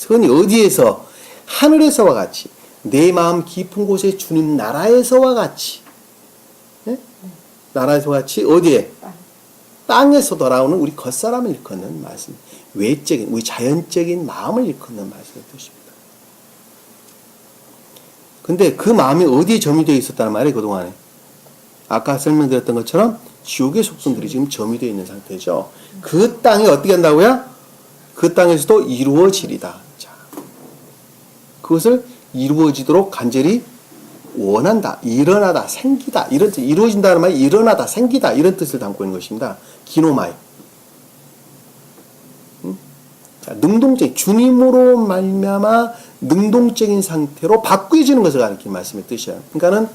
어디에서 하늘에서와 같이 내 마음 깊은 곳에 주님 나라에서와 같이 네? 나라에서와 같이 어디에 땅에서 돌아오는 우리 겉사람을 일컫는 말씀 외적인 우리 자연적인 마음을 일컫는 말씀의 뜻입니다. 근데 그 마음이 어디에 점유되어 있었다는 말이에요. 그동안에 아까 설명드렸던 것처럼 지옥의 속성들이 지금 점유되어 있는 상태죠. 그 땅이 어떻게 한다고요? 그 땅에서도 이루어지리다. 자, 그것을 이루어지도록 간절히 원한다, 일어나다, 생기다 이런 뜻, 이루어진다는 말이 일어나다, 생기다 이런 뜻을 담고 있는 것입니다. 기노마이. 자, 능동적인 주님으로 말미암아 능동적인 상태로 바뀌어지는 것을 가리키는 말씀의 뜻이에요. 그러니까는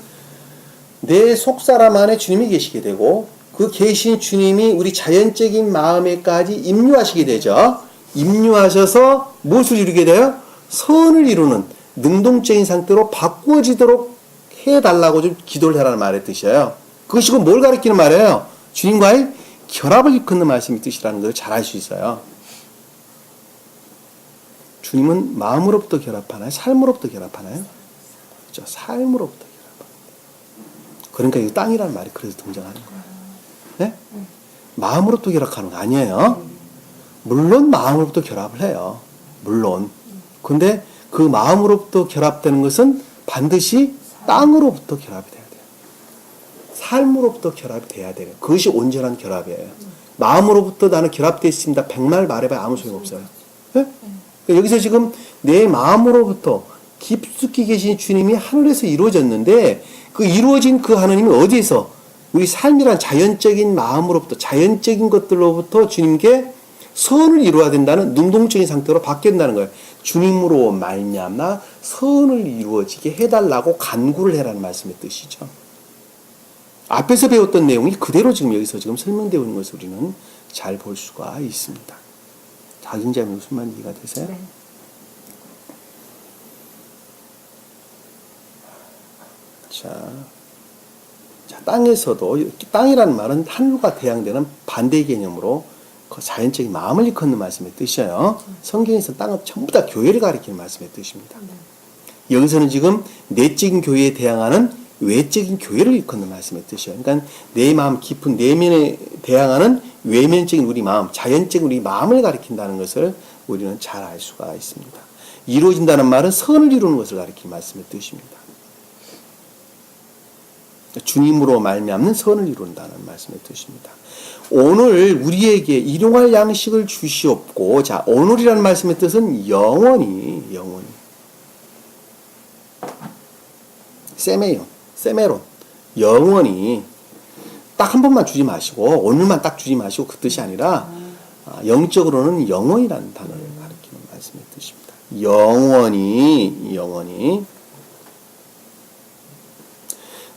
내 속사람 안에 주님이 계시게 되고 그 계신 주님이 우리 자연적인 마음에까지 임류하시게 되죠. 임류하셔서 무엇을 이루게 돼요? 선을 이루는 능동적인 상태로 바꾸어지도록 해달라고 좀 기도를 해라는 말의 뜻이에요. 그것이 뭘 가리키는 말이에요? 주님과의 결합을 일컫는 말씀의 뜻이라는 걸 잘 알 수 있어요. 주님은 마음으로부터 결합하나요? 삶으로부터 결합하나요? 그렇죠. 삶으로부터 결합합니다. 그러니까 이 땅이라는 말이 그래서 등장하는 거예요. 네? 마음으로부터 결합하는 거 아니에요. 물론 마음으로부터 결합을 해요. 물론. 근데 그 마음으로부터 결합되는 것은 반드시 땅으로부터 결합이 돼야 돼요. 삶으로부터 결합이 돼야 돼요. 그것이 온전한 결합이에요. 마음으로부터 나는 결합되어 있습니다. 100말 말해봐야 아무 소용없어요. 네? 여기서 지금 내 마음으로부터 깊숙이 계신 주님이 하늘에서 이루어졌는데 그 이루어진 그 하나님이 어디에서 우리 삶이란 자연적인 마음으로부터 자연적인 것들로부터 주님께 선을 이루어야 된다는 능동적인 상태로 바뀐다는 거예요. 주님으로 말미암아 선을 이루어지게 해달라고 간구를 해라는 말씀의 뜻이죠. 앞에서 배웠던 내용이 그대로 지금 여기서 지금 설명되어 있는 것을 우리는 잘 볼 수가 있습니다. 자, 굉장히 무슨 말인지 이해가 되세요? 네. 자, 땅에서도 땅이라는 말은 하늘과 대항되는 반대 개념으로 그 자연적인 마음을 일컫는 말씀의 뜻이에요. 성경에서 땅은 전부 다 교회를 가리키는 말씀의 뜻입니다. 여기서는 지금 내적인 교회에 대항하는 외적인 교회를 일컫는 말씀의 뜻이에요. 그러니까 내 마음 깊은 내면에 대항하는 외면적인 우리 마음, 자연적인 우리 마음을 가리킨다는 것을 우리는 잘 알 수가 있습니다. 이루어진다는 말은 선을 이루는 것을 가리키는 말씀의 뜻입니다. 주님으로 말미암는 선을 이룬다는 말씀의 뜻입니다. 오늘 우리에게 일용할 양식을 주시옵고, 자, 오늘이라는 말씀의 뜻은 영원히. 세메론. 영원히. 딱 한 번만 주지 마시고, 오늘만 딱 주지 마시고 그 뜻이 아니라, 영적으로는 영원이라는 단어를 가리키는 말씀의 뜻입니다. 영원히.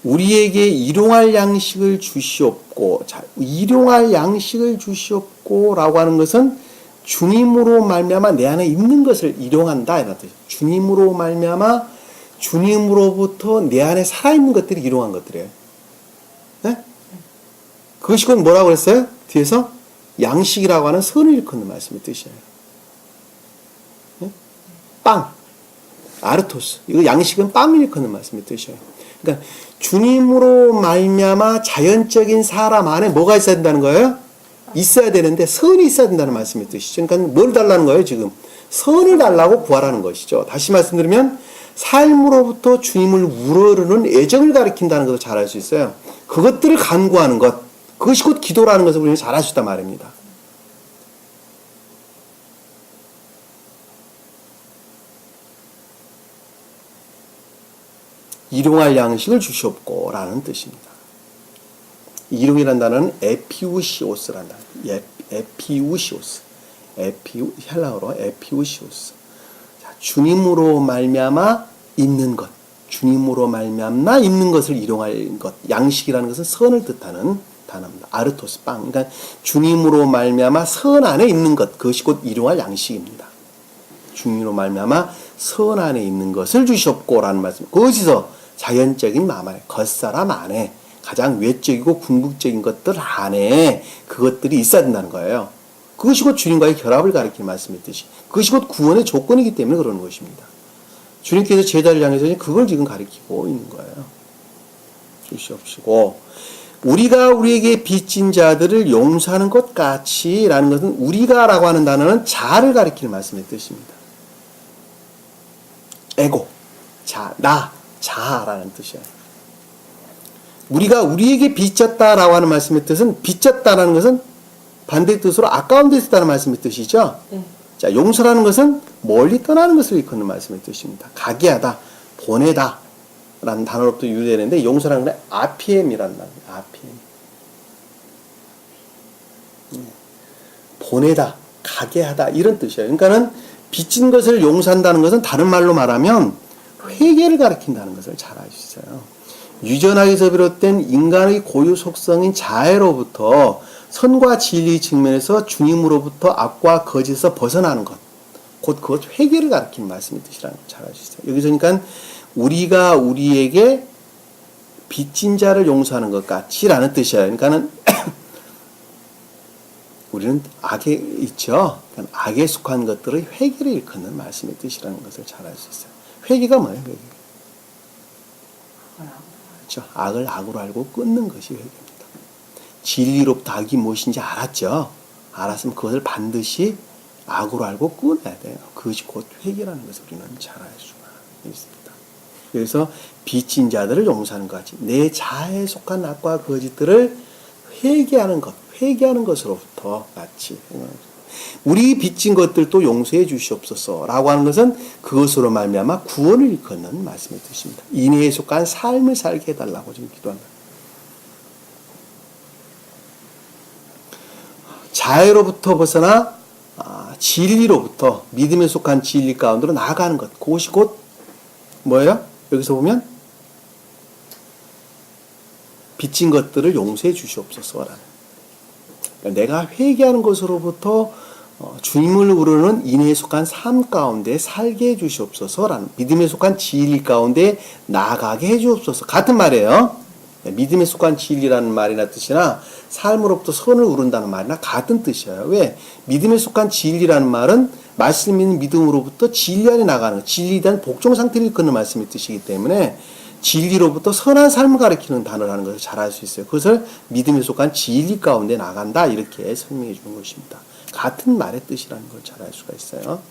우리에게 일용할 양식을 주시옵고, 자, 일용할 양식을 주시옵고라고 하는 것은 주님으로 말미암아 내 안에 있는 것을 일용한다 이런 뜻이에요. 주님으로 말미암아 주님으로부터 내 안에 살아있는 것들이 일용한 것들이에요. 네? 그것이 곧 뭐라고 그랬어요? 뒤에서 양식이라고 하는 선을 일컫는 말씀의 뜻이에요. 네? 빵, 아르토스. 이거 양식은 빵을 일컫는 말씀의 뜻이에요. 그러니까 주님으로 말미암아 자연적인 사람 안에 뭐가 있어야 된다는 거예요? 있어야 되는데 선이 있어야 된다는 말씀의 뜻이죠. 그러니까 뭘 달라는 거예요, 지금? 선을 달라고 구하라는 것이죠. 다시 말씀드리면 삶으로부터 주님을 우러르는 애정을 가리킨다는 것을 잘 알 수 있어요. 그것들을 간구하는 것, 그것이 곧 기도라는 것을 우리는 잘 알 수 있단 말입니다. 일용할 양식을 주시옵고 라는 뜻입니다. 일용이라는 단어는 에피우시오스라는 단어. 에피우시오스. 헬라어로 에피우시우스. 자, 주님으로 말미암아 있는 것, 주님으로 말미암아 있는 것을 일용할 것. 양식이라는 것은 선을 뜻하는 단어입니다. 아르토스 빵. 그러니까 주님으로 말미암아 선 안에 있는 것, 그것이 곧 일용할 양식입니다. 주님으로 말미암아 선 안에 있는 것을 주셨고라는 말씀. 거기서 자연적인 마음 안에, 겉사람 안에, 가장 외적이고 궁극적인 것들 안에 그것들이 있어야 된다는 거예요. 그것이 곧 주님과의 결합을 가리키는 말씀이듯이 그것이 곧 구원의 조건이기 때문에 그러는 것입니다. 주님께서 제자를 향해서 그걸 지금 가리키고 있는 거예요. 주시옵시고 우리가 우리에게 빚진 자들을 용서하는 것 같이 라는 것은 우리가라고 하는 단어는 자를 가리키는 말씀의 뜻입니다. 에고, 자, 나, 자라는 뜻이에요. 우리가 우리에게 빚졌다라고 하는 말씀의 뜻은 빚졌다라는 것은 반대 뜻으로 아까운 데 있다는 말씀의 뜻이죠. 네. 자, 용서라는 것은 멀리 떠나는 것을 일컫는 말씀의 뜻입니다. 가게하다, 보내다 라는 단어로부터 유래되는데 용서라는 건 아피엠이라는 단어입니다. 아피엠. 보내다, 가게하다 이런 뜻이에요. 그러니까는 빚진 것을 용서한다는 것은 다른 말로 말하면 회개를 가리킨다는 것을 잘 아시죠. 유전학에서 비롯된 인간의 고유 속성인 자애로부터 선과 진리 측면에서 주님으로부터 악과 거짓에서 벗어나는 것, 곧 그것 회개를 가리키는 말씀의 뜻이라는 걸 잘 아시죠. 여기서 그러니까 우리가 우리에게 빚진 자를 용서하는 것 같이라는 뜻이에요. 그러니까는 우리는 악에 있죠. 그러니까 악에 속한 것들의 회개를 일컫는 말씀의 뜻이라는 것을 잘 알 수 있어요. 회개가 뭐예요? 회개. 그렇죠. 악을 악으로 알고 끊는 것이 회개입니다. 진리로부터 악이 무엇인지 알았죠. 알았으면 그것을 반드시 악으로 알고 끊어야 돼요. 그것이 곧 회개라는 것을 우리는 잘 알 수가 있습니다. 그래서 빚진 자들을 용서하는 것 같이 내 자아에 속한 악과 거짓들을 회개하는 것, 회개하는 것으로부터 같이 우리 빚진 것들도 용서해 주시옵소서라고 하는 것은 그것으로 말미암아 구원을 일컫는 말씀의 뜻입니다. 인애에 속한 삶을 살게 해달라고 지금 기도한다. 자애로부터 벗어나 진리로부터 믿음에 속한 진리 가운데로 나아가는 것, 그것이 곧 뭐예요? 여기서 보면 빚진 것들을 용서해 주시옵소서라는, 내가 회개하는 것으로부터 주님을 우러는 인애에 속한 삶 가운데 살게 해 주시옵소서라는, 믿음에 속한 진리 가운데 나아가게 해 주옵소서. 같은 말이에요. 믿음에 속한 진리라는 말이나 뜻이나 삶으로부터 선을 우른다는 말이나 같은 뜻이에요. 왜? 믿음에 속한 진리라는 말은 말씀 있는 믿음으로부터 진리 안에 나가는 것, 진리에 대한 복종 상태를 일컫는 말씀의 뜻이기 때문에 진리로부터 선한 삶을 가리키는 단어라는 것을 잘 알 수 있어요. 그것을 믿음에 속한 진리 가운데 나간다, 이렇게 설명해 주는 것입니다. 같은 말의 뜻이라는 걸 잘 알 수가 있어요.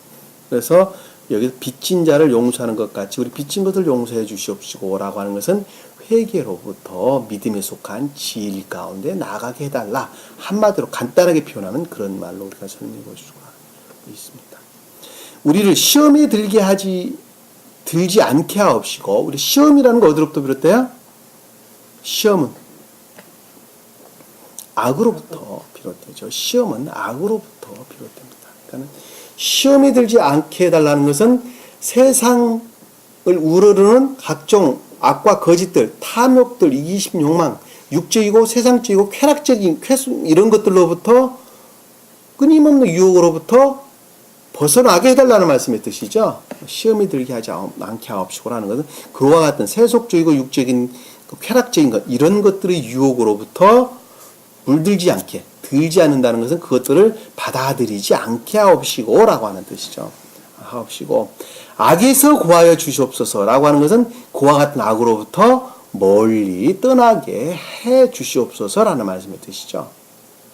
그래서 여기서 빚진 자를 용서하는 것 같이 우리 빚진 것을 용서해 주시옵시고 라고 하는 것은 회개로부터 믿음에 속한 진리 가운데 나가게 해달라, 한마디로 간단하게 표현하는 그런 말로 우리가 설명해 볼 수가 있습니다. 우리를 시험에 들지 않게 하옵시고, 우리 시험이라는 거 어디로부터 비롯돼요? 시험은 악으로부터 비롯되죠. 시험은 악으로부터 비롯됩니다. 그러니까 시험에 들지 않게 해달라는 것은 세상을 우러르는 각종 악과 거짓들, 탐욕들, 이기심, 욕망, 육적이고 세상적이고 쾌락적인 이런 것들로부터, 끊임없는 유혹으로부터 벗어나게 해달라는 말씀의 뜻이죠. 시험에 들게 하지 않게 하옵시고라는 것은 그와 같은 세속적이고 육적인 쾌락적인 것, 이런 것들의 유혹으로부터 물들지 않게, 들지 않는다는 것은 그것들을 받아들이지 않게 하옵시고라고 하는 뜻이죠. 하옵시고, 악에서 구하여 주시옵소서라고 하는 것은 그와 같은 악으로부터 멀리 떠나게 해 주시옵소서라는 말씀의 뜻이죠.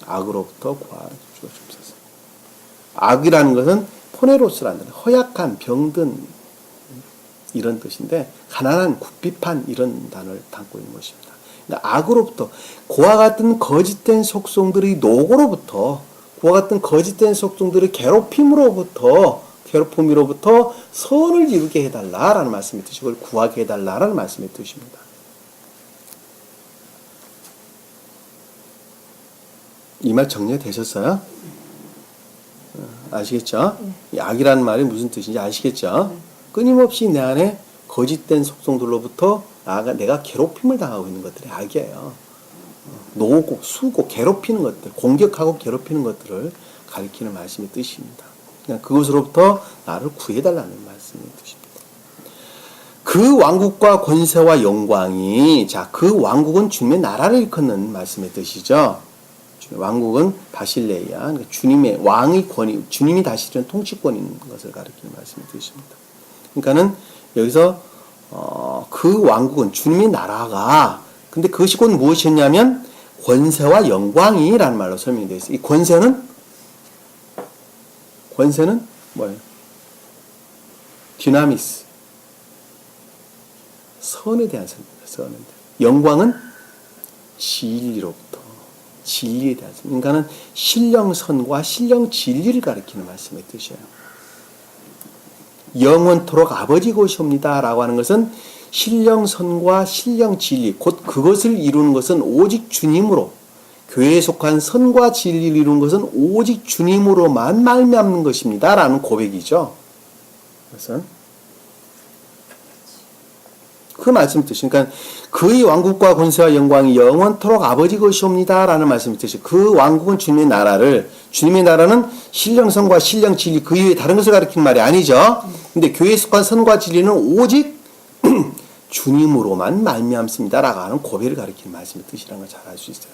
악으로부터 구하여 주시옵소서. 악이라는 것은 포네로스라는 뜻, 허약한, 병든 이런 뜻인데, 가난한, 굽비판 이런 단어를 담고 있는 것입니다. 그러니까 악으로부터, 그와 같은 거짓된 속성들의 노고로부터, 그와 같은 거짓된 속성들의 괴롭힘으로부터 선을 이루게 해달라라는 말씀의 뜻이고, 구하게 해달라라는 말씀의 뜻입니다. 이 말 정리되셨어요? 아시겠죠? 네. 이 악이라는 말이 무슨 뜻인지 아시겠죠? 끊임없이 내 안에 거짓된 속성들로부터 내가 괴롭힘을 당하고 있는 것들이 악이에요. 노고, 수고, 괴롭히는 것들, 공격하고 괴롭히는 것들을 가리키는 말씀의 뜻입니다. 그냥 그것으로부터 나를 구해달라는 말씀의 뜻입니다. 그 왕국과 권세와 영광이, 자, 그 왕국은 주님의 나라를 일컫는 말씀의 뜻이죠. 왕국은 바실레이아, 그러니까 주님의 왕의 권위, 주님이 다스리는 통치권인 것을 가리키는 말씀의 뜻입니다. 그러니까는 여기서 그 왕국은 주님의 나라가, 근데 그것이 곧 무엇이었냐면 권세와 영광이라는 말로 설명이 되어 있어요. 이 권세는 뭐예요? 디나미스, 선에 대한 선입니다. 선에 대한. 영광은 진리로부터, 진리에 대한 선. 그러니까는 신령선과 신령 진리를 가리키는 말씀의 뜻이에요. 영원토록 아버지 것이옵니다 라고 하는 것은 신령선과 신령 진리, 곧 그것을 이루는 것은 오직 주님으로, 교회에 속한 선과 진리를 이루는 것은 오직 주님으로만 말미암는 것입니다 라는 고백이죠. 그것은 그 말씀 뜻이, 그러니까 그의 왕국과 권세와 영광이 영원토록 아버지 것이옵니다 라는 말씀이 뜻이, 그 왕국은 주님의 나라는 신령선과 신령 진리 그 이외에 다른 것을 가리키는 말이 아니죠. 근데 교회에 속한 선과 진리는 오직 주님으로만 말미암습니다 라고 하는 고백을 가리키는 말씀의 뜻이라는 걸 잘 알 수 있어요.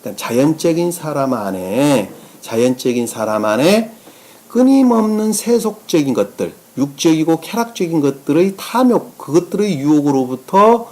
그러니까 자연적인 사람 안에 끊임없는 세속적인 것들, 육적이고 쾌락적인 것들의 탐욕, 그것들의 유혹으로부터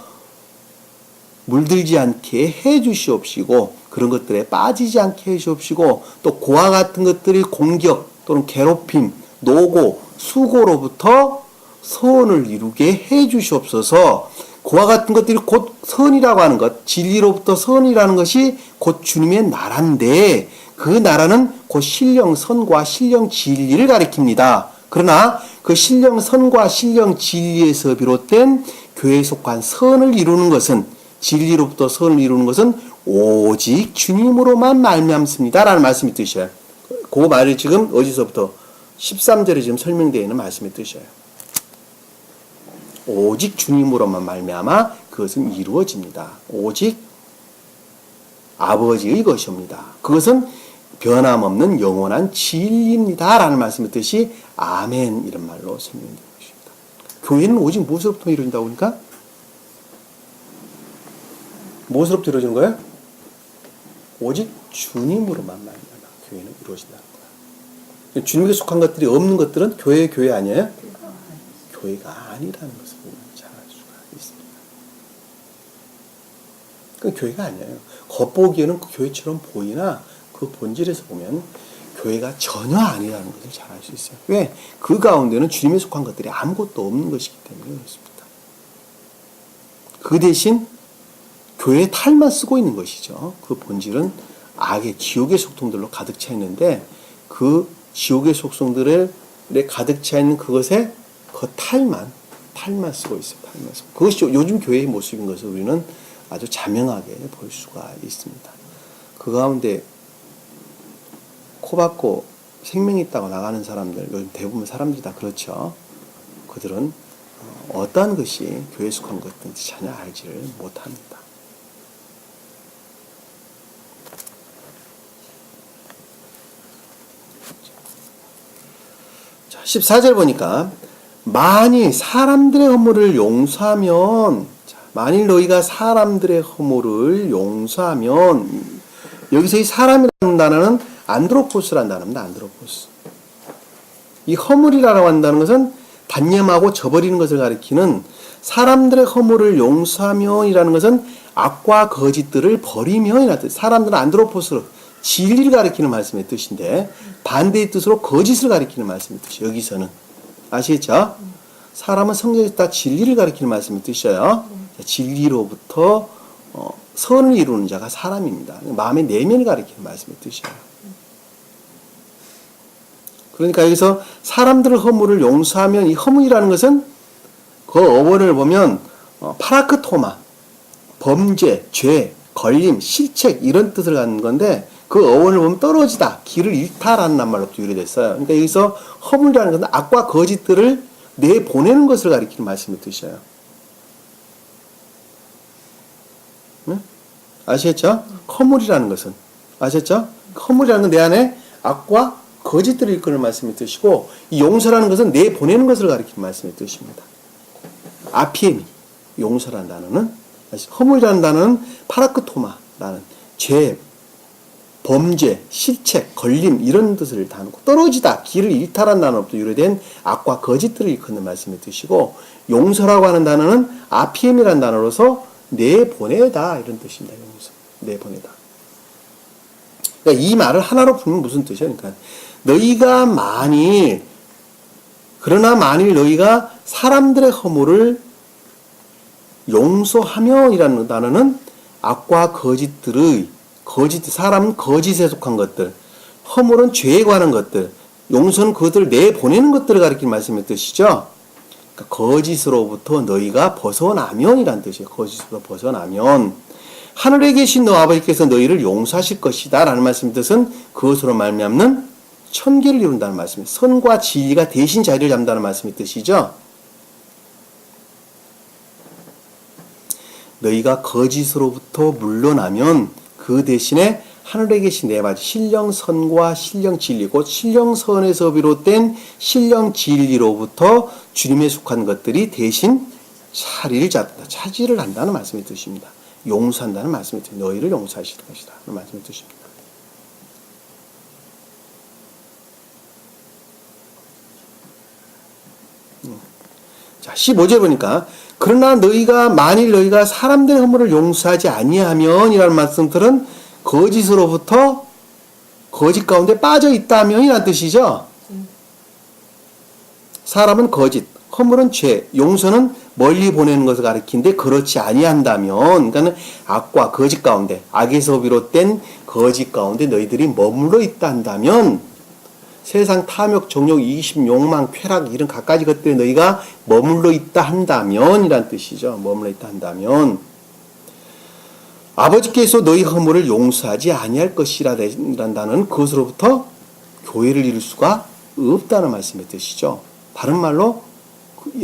물들지 않게 해 주시옵시고, 그런 것들에 빠지지 않게 해 주옵시고, 또 그와 같은 것들의 공격 또는 괴롭힘, 노고, 수고로부터 선을 이루게 해 주시옵소서. 그와 같은 것들이 곧 선이라고 하는 것, 진리로부터 선이라는 것이 곧 주님의 나라인데, 그 나라는 곧 신령선과 신령 진리를 가리킵니다. 그러나 그 신령선과 신령 진리에서 비롯된 교회에 속한 선을 이루는 것은, 진리로부터 선을 이루는 것은 오직 주님으로만 말미암습니다 라는 말씀이 뜻이에요. 그 말을 지금 어디서부터 13절에 지금 설명되어 있는 말씀의 뜻이에요. 오직 주님으로만 말미암아 그것은 이루어집니다. 오직 아버지의 것입니다. 그것은 변함없는 영원한 진리입니다 라는 말씀의 뜻이 아멘 이런 말로 설명되는 것입니다. 교회는 오직 무엇으로부터 이루어진다고 하니까? 무엇으로부터 이루어지는 거예요? 오직 주님으로만 말미암아 교회는 이루어진다는 거예요. 주님에게 속한 것들이 없는 것들은 교회 아니에요? 교회가 아니라는 것을 보면 잘 알 수가 있습니다. 그건 교회가 아니에요. 겉보기에는 그 교회처럼 보이나 그 본질에서 보면 교회가 전혀 아니라는 것을 잘 알 수 있어요. 왜? 그 가운데는 주님에 속한 것들이 아무것도 없는 것이기 때문에 그렇습니다. 그 대신 교회의 탈만 쓰고 있는 것이죠. 그 본질은 악의 지옥의 속성들로 가득 차 있는데, 그 지옥의 속성들에 가득 차 있는 그것에 그 탈만 쓰고 있어요. 탈만 쓰고. 그것이 요즘 교회의 모습인 것을 우리는 아주 자명하게 볼 수가 있습니다. 그 가운데 코박고 생명이 있다고 나가는 사람들, 요즘 대부분 사람들이 다 그렇죠. 그들은 어떠한 것이 교회에 속한 것인지 전혀 알지를 못합니다. 자, 14절 보니까 만일 사람들의 허물을 용서하면, 만일 너희가 사람들의 허물을 용서하면, 여기서 이 사람이라는 단어는 안드로포스라는 단어입니다. 안드로포스. 이 허물이라고 한다는 것은 단념하고 저버리는 것을 가리키는, 사람들의 허물을 용서하면이라는 것은 악과 거짓들을 버리면이라는 뜻. 사람들은 안드로포스로 진리를 가리키는 말씀의 뜻인데, 반대의 뜻으로 거짓을 가리키는 말씀의 뜻이에요. 여기서는 아시겠죠? 사람은 성경에서 다 진리를 가리키는 말씀의 뜻이에요. 진리로부터 선을 이루는 자가 사람입니다. 마음의 내면을 가리키는 말씀의 뜻이에요. 그러니까 여기서 사람들의 허물을 용서하면, 이 허물이라는 것은 그 어원을 보면 파라크토마, 범죄, 죄, 걸림, 실책 이런 뜻을 갖는 건데, 그 어원을 보면 떨어지다, 길을 잃다라는 낱말로부터 유래됐어요. 그러니까 여기서 허물이라는 것은 악과 거짓들을 내보내는 것을 가리키는 말씀의 뜻이에요. 네? 아시겠죠? 허물이라는 것은 아셨죠? 허물이라는 건 내 안에 악과 거짓들을 일컫는 말씀의 뜻이고, 이 용서라는 것은 내보내는 것을 가리키는 말씀의 뜻입니다. 아피엠이 용서라는 단어는, 허물이라는 단어는 파라크토마라는 죄, 범죄, 실책, 걸림 이런 뜻을 다루고, 떨어지다, 길을 잃다라는 단어부터 유래된 악과 거짓들을 일컫는 말씀의 뜻이고, 용서라고 하는 단어는 아피엠이라는 단어로서 내보내다 이런 뜻입니다. 용서, 내보내다. 그러니까 이 말을 하나로 풀면 무슨 뜻이에요? 그러니까 그러나 만일 너희가 사람들의 허물을 용서하면이라는 단어는 악과 거짓들의, 사람은 거짓에 속한 것들, 허물은 죄에 관한 것들, 용서는 그것들을 내보내는 것들을 가리키는 말씀의 뜻이죠. 그러니까 거짓으로부터 너희가 벗어나면이라는 뜻이에요. 거짓으로부터 벗어나면 하늘에 계신 너 아버지께서 너희를 용서하실 것이다 라는 말씀의 뜻은 그것으로 말미암는 천계를 이룬다는 말씀이에요. 선과 진리가 대신 자리를 잡는다는 말씀의 뜻이죠. 너희가 거짓으로부터 물러나면 그 대신에 하늘에 계신 내 아버지 신령선과 신령진리, 곧 신령선에서 비롯된 신령진리로부터 주님에 속한 것들이 대신 자리를 잡는다, 차지를 한다는 말씀의 뜻입니다. 용서한다는 말씀의 뜻, 너희를 용서하실 것이다 라는 말씀의 뜻입니다. 자, 15절 보니까 그러나 만일 너희가 사람들의 허물을 용서하지 아니하면 이라는 말씀들은 거짓으로부터 거짓 가운데 빠져 있다면 이라는 뜻이죠. 사람은 거짓, 허물은 죄, 용서는 멀리 보내는 것을 가리키는데 그렇지 아니한다면, 그러니까는 악과 거짓 가운데, 악에서 비롯된 거짓 가운데 너희들이 머물러 있다 한다면, 세상 탐욕, 정욕, 이기심, 욕망, 쾌락 이런 갖가지 것들에 너희가 머물러 있다 한다면 이란 뜻이죠. 머물러 있다 한다면 아버지께서 너희 허물을 용서하지 아니할 것이라는 그것으로부터 교회를 이룰 수가 없다는 말씀의 뜻이죠. 다른 말로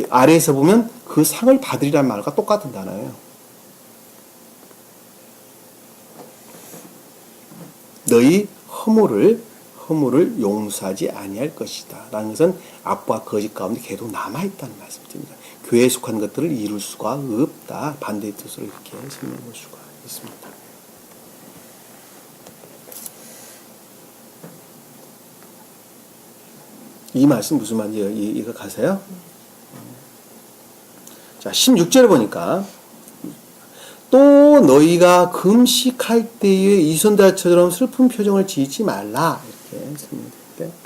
아래에서 보면 그 상을 받으리라는 말과 똑같은 단어예요. 너희 허물을 용서하지 아니할 것이다 라는 것은 악과 거짓 가운데 계속 남아있다는 말씀입니다. 교회에 속한 것들을 이룰 수가 없다, 반대의 뜻으로 이렇게 설명할 수가 있습니다. 이 말씀 무슨 말인지 이해가 가세요? 자, 16절에 보니까 또 너희가 금식할 때에 이손자처럼 슬픈 표정을 지지 말라 이렇게 설명드릴게요.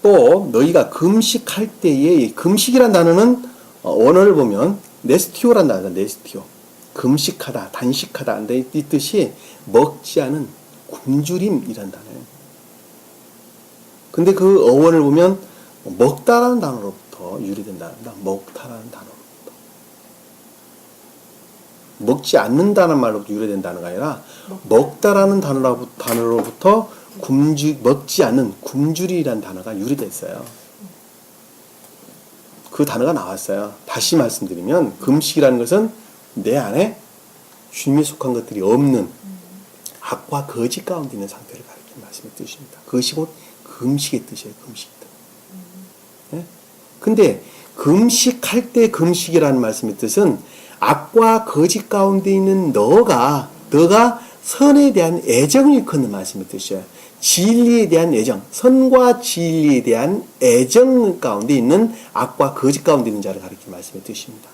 또 너희가 금식할 때에, 금식이란 단어는 원어를 보면 네스티오란 단어다. 네스티오, 금식하다, 단식하다. 근데 이 뜻이 먹지 않은 굶주림이란 단어예요. 근데 그 어원을 보면 먹다라는 단어로부터 유래된다는 다. 먹다라는 단어로부터. 먹지 않는다는 말로부터 유래된 단어가 아니라 먹다라는 단어로부터 먹지 않는 굶주리라는 단어가 유래됐어요. 그 단어가 나왔어요. 다시 말씀드리면 금식이라는 것은 내 안에 주님에 속한 것들이 없는 악과 거짓 가운데 있는 상태를 가리키는 말씀의 뜻입니다. 그것이 곧 금식의 뜻이에요. 금식들. 네? 근데 금식할 때 금식이라는 말씀의 뜻은 악과 거짓 가운데 있는 너가 선에 대한 애정을 일컫는 말씀의 뜻이에요. 진리에 대한 애정, 선과 진리에 대한 애정 가운데 있는 악과 거짓 가운데 있는 자를 가리키는 말씀의 뜻입니다.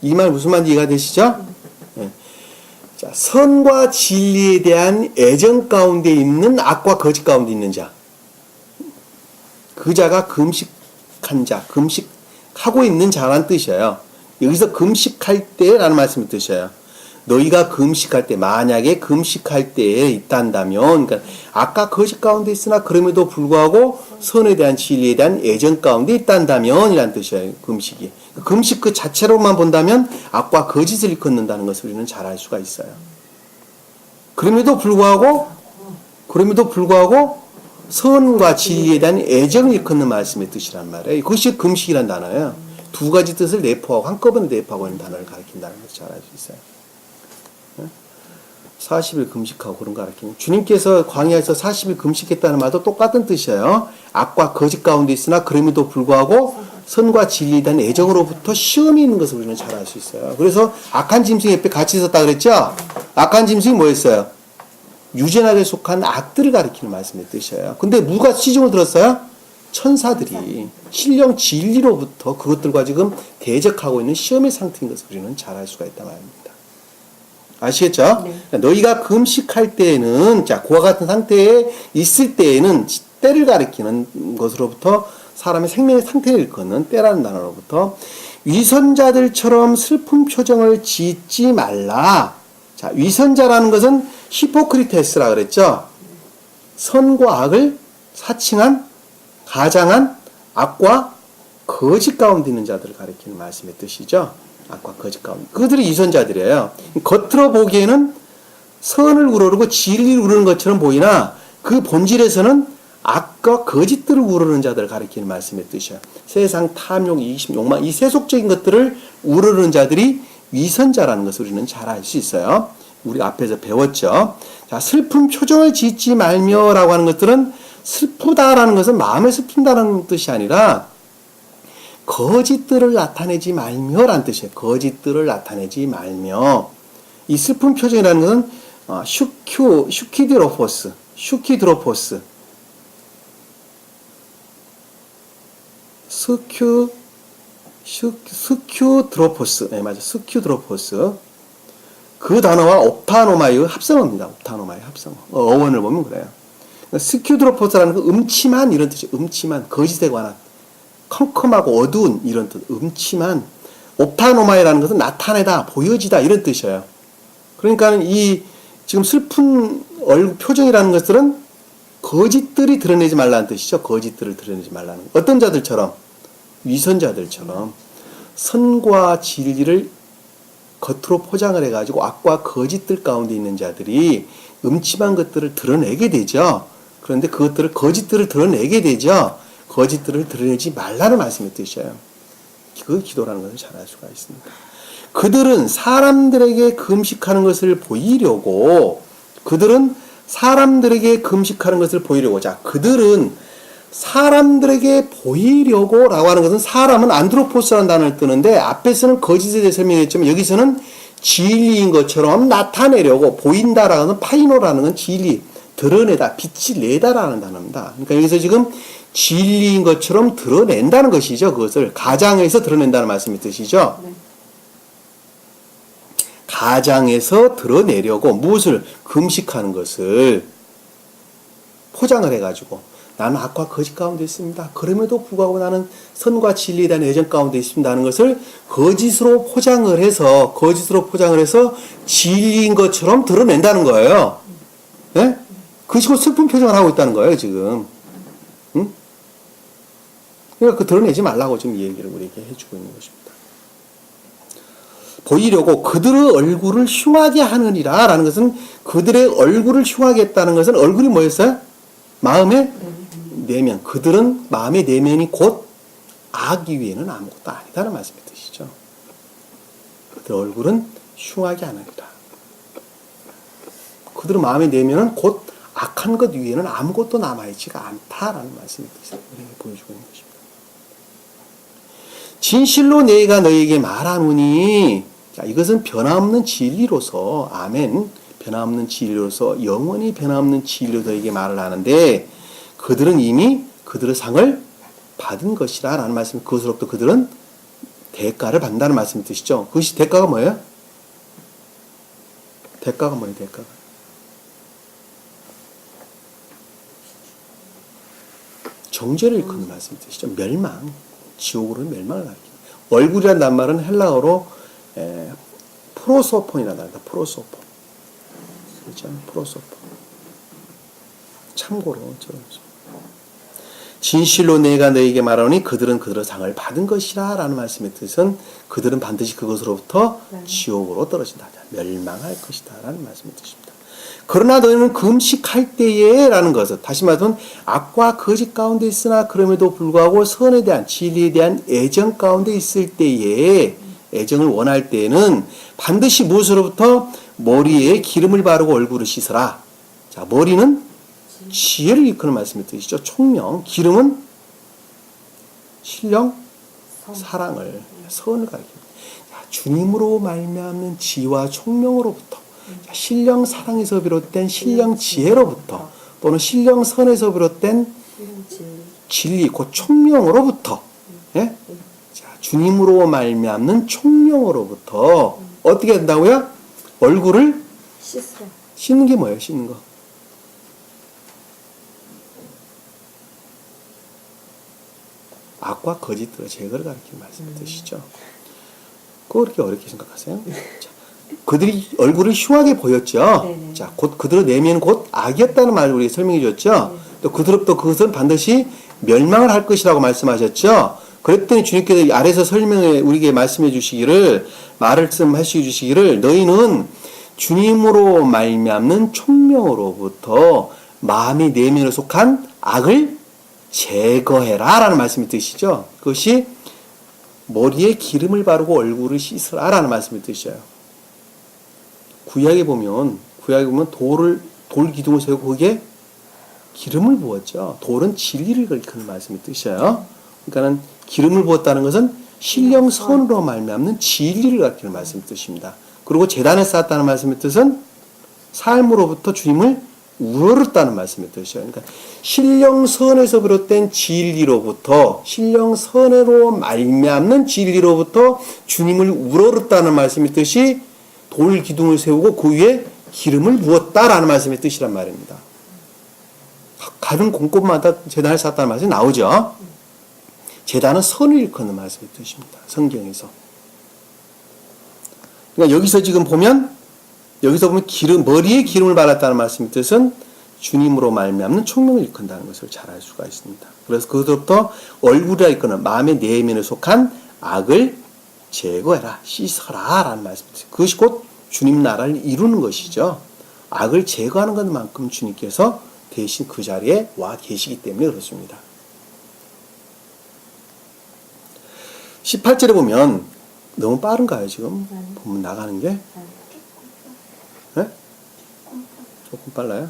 이 말 무슨 말인지 이해가 되시죠? 네. 자, 선과 진리에 대한 애정 가운데 있는 악과 거짓 가운데 있는 자, 그 자가 금식 금식한 자, 금식하고 있는 자라는 뜻이에요. 여기서 금식할 때라는 말씀의 뜻이에요. 너희가 금식할 때, 만약에 금식할 때에 있단다면, 그러니까 아까 거짓 가운데 있으나 그럼에도 불구하고 선에 대한 진리에 대한 애정 가운데 있단다면 이란 뜻이에요. 금식이. 금식 그 자체로만 본다면 악과 거짓을 일컫는다는 것을 우리는 잘 알 수가 있어요. 그럼에도 불구하고 선과 진리에 대한 애정을 일컫는 말씀의 뜻이란 말이에요. 그것이 금식이란 단어예요. 두 가지 뜻을 내포하고 한꺼번에 내포하고 있는 단어를 가리킨다는 것을 잘 알 수 있어요. 40일 금식하고 그런 거 가르치는 주님께서 광야에서 40일 금식했다는 말도 똑같은 뜻이에요. 악과 거짓 가운데 있으나 그럼에도 불구하고 선과 진리에 대한 애정으로부터 시험이 있는 것을 우리는 잘 알 수 있어요. 그래서 악한 짐승 옆에 같이 있었다 그랬죠? 악한 짐승이 뭐였어요? 유전학에 속한 악들을 가리키는 말씀의 뜻이에요. 근데 누가 시중을 들었어요? 천사들이 신령 진리로부터 그것들과 지금 대적하고 있는 시험의 상태인 것을 우리는 잘 알 수가 있단 말입니다. 아시겠죠? 네. 너희가 금식할 때에는, 자, 그와 같은 상태에 있을 때에는 때를 가리키는 것으로부터 사람의 생명의 상태를 일컫는 때라는 단어로부터 위선자들처럼 슬픈 표정을 짓지 말라. 자, 위선자라는 것은 히포크리테스라 그랬죠? 선과 악을 사칭한, 가장한 악과 거짓 가운데 있는 자들을 가리키는 말씀의 뜻이죠. 악과 거짓 가운데. 그들이 위선자들이에요. 겉으로 보기에는 선을 우러르고 진리를 우러르는 것처럼 보이나 그 본질에서는 악과 거짓들을 우러르는 자들을 가리키는 말씀의 뜻이에요. 세상 탐욕, 이심, 욕망, 이 세속적인 것들을 우러르는 자들이 위선자라는 것을 우리는 잘 알 수 있어요. 우리 앞에서 배웠죠. 자, 슬픈 표정을 짓지 말며라고 하는 것들은 슬프다라는 것은 마음에 슬픈다는 뜻이 아니라 거짓들을 나타내지 말며라는 뜻이에요. 거짓들을 나타내지 말며. 이 슬픈 표정이라는 것은 슈키드로포스. 스큐드로포스. 네, 맞아. 스큐드로포스. 그 단어와 옵타노마의 합성어입니다. 옵타노마의 합성어. 어원을 보면 그래요. 스큐드로포스라는 거 음침한 이런 뜻이에요. 음침한, 거짓에 관한. 컴컴하고 어두운 이런 뜻, 음침한. 옵타노마이라는 것은 나타내다, 보여지다 이런 뜻이에요. 그러니까 이 지금 슬픈 얼굴 표정이라는 것들은 거짓들이 드러내지 말라는 뜻이죠. 거짓들을 드러내지 말라는. 어떤 자들처럼? 위선자들처럼 선과 진리를 겉으로 포장을 해가지고 악과 거짓들 가운데 있는 자들이 음침한 것들을 드러내게 되죠. 그런데 그것들을 거짓들을 드러내게 되죠. 거짓들을 드러내지 말라는 말씀의 뜻이에요. 그 기도라는 것을 잘 알 수가 있습니다. 그들은 사람들에게 금식하는 것을 보이려고, 자, 그들은 사람들에게 보이려고 라고 하는 것은 사람은 안드로포스라는 단어를 뜨는데 앞에서는 거짓에 대해 설명했지만 여기서는 진리인 것처럼 나타내려고, 보인다라는 것은 파이노라는 건 진리, 드러내다, 빛이 내다라는 단어입니다. 그러니까 여기서 지금 진리인 것처럼 드러낸다는 것이죠. 그것을 가장해서 드러낸다는 말씀의 뜻이죠. 네. 가장해서 드러내려고 무엇을? 금식하는 것을 포장을 해가지고 나는 악과 거짓 가운데 있습니다. 그럼에도 불구하고 나는 선과 진리에 대한 애정 가운데 있습니다 하는 것을 거짓으로 포장을 해서 진리인 것처럼 드러낸다는 거예요. 네? 그것이 슬픈 표정을 하고 있다는 거예요, 지금. 응? 그러니까 그 드러내지 말라고 지금 이 얘기를 우리에게 해주고 있는 것입니다. 보이려고 그들의 얼굴을 흉하게 하느니라 라는 것은, 그들의 얼굴을 흉하게 했다는 것은 얼굴이 뭐였어요? 마음의 내면. 그들은 마음의 내면이 곧 악 이외에는 아무것도 아니다라는 말씀의 뜻이죠. 그들의 얼굴은 흉하게 하느니라. 그들의 마음의 내면은 곧 악한 것 위에는 아무것도 남아있지가 않다라는 말씀의 뜻을 우리에게 보여주고 있는 것입니다. 진실로 내가 너에게 말하노니, 자, 이것은 변함없는 진리로서, 아멘, 변함없는 진리로서, 영원히 변함없는 진리로 너에게 말을 하는데 그들은 이미 그들의 상을 받은 것이라 라는 말씀. 그것으로부터 그들은 대가를 받는다는 말씀의 뜻이죠. 그것이 대가가 뭐예요? 대가가 뭐예요? 대가가 정죄를 일컫는 말씀의 뜻이죠. 멸망. 지옥으로 멸망을 가리킵니다. 얼굴이란 단말은 헬라어로 프로소폰이라는 단어입니다. 프로소폰. 그렇죠? 프로소폰. 참고로 진실로 내가 너에게 말하노니 그들은 그들의 상을 받은 것이라 라는 말씀의 뜻은 그들은 반드시 그것으로부터 지옥으로 떨어진다. 멸망할 것이다 라는 말씀의 뜻입니다. 그러나 너희는 금식할 때에 라는 것은 다시 말하면 악과 거짓 가운데 있으나 그럼에도 불구하고 선에 대한 진리에 대한 애정 가운데 있을 때에 애정을 원할 때에는 반드시 무엇으로부터 머리에 기름을 바르고 얼굴을 씻어라. 자, 머리는 지혜를 일컫는 말씀의 뜻이죠. 총명. 기름은 신령, 사랑을, 선을 가리킵니다. 주님으로 말미암는 지와 총명으로부터, 신령 사랑에서 비롯된 신령 지혜로부터, 또는 신령 선에서 비롯된 진리, 곧 총명으로부터, 예? 자, 주님으로 말미암는 총명으로부터 어떻게 된다고요? 얼굴을 씻는 게 뭐예요? 씻는 거. 악과 거짓들의 제거를 가리키는 말씀의 뜻이죠. 그거 그렇게 어렵게 생각하세요? 자, 그들이 얼굴을 흉하게 보였죠. 네네. 자, 곧 그들의 내면은 곧 악이었다는 말을 우리가 설명해 줬죠. 또 그들로부터 그것은 반드시 멸망을 할 것이라고 말씀하셨죠. 그랬더니 주님께서 아래서 설명해 우리에게 말씀해 주시기를 말씀하시 주시기를 너희는 주님으로 말미암는 총명으로부터 마음의 내면에 속한 악을 제거해라 라는 말씀이 뜻이죠. 그것이 머리에 기름을 바르고 얼굴을 씻으라 라는 말씀이 뜻이에요. 구약에 보면 돌 기둥을 세우고 거기에 기름을 부었죠. 돌은 진리를 일컫는 말씀이 뜻이에요. 그러니까는 기름을 부었다는 것은 신령 선으로 말미암는 진리를 가리키는 말씀의 뜻입니다. 그리고 제단에 쌓았다는 말씀의 뜻은 삶으로부터 주님을 우러렀다는 말씀의 뜻이에요. 그러니까 신령선에서 비롯된 진리로부터 신령선으로 말미암는 진리로부터 주님을 우러렀다는 말씀의 뜻이 돌 기둥을 세우고 그 위에 기름을 부었다라는 말씀의 뜻이란 말입니다. 다른 공법마다 제단을 쌓았다는 말씀이 나오죠. 제단은 선을 일컫는 말씀의 뜻입니다. 성경에서. 그러니까 여기서 보면 머리에 기름을 발랐다는 말씀의 뜻은 주님으로 말미암는 총명을 일컫는다는 것을 잘 알 수가 있습니다. 그래서 그것부터 얼굴이라 일컫는 마음의 내면에 속한 악을 제거해라, 씻어라 라는 말씀입니다. 그것이 곧 주님 나라를 이루는 것이죠. 악을 제거하는 것만큼 주님께서 대신 그 자리에 와 계시기 때문에 그렇습니다. 18절에 보면 너무 빠른가요 지금? 보면 나가는 게? 네? 조금 빨라요?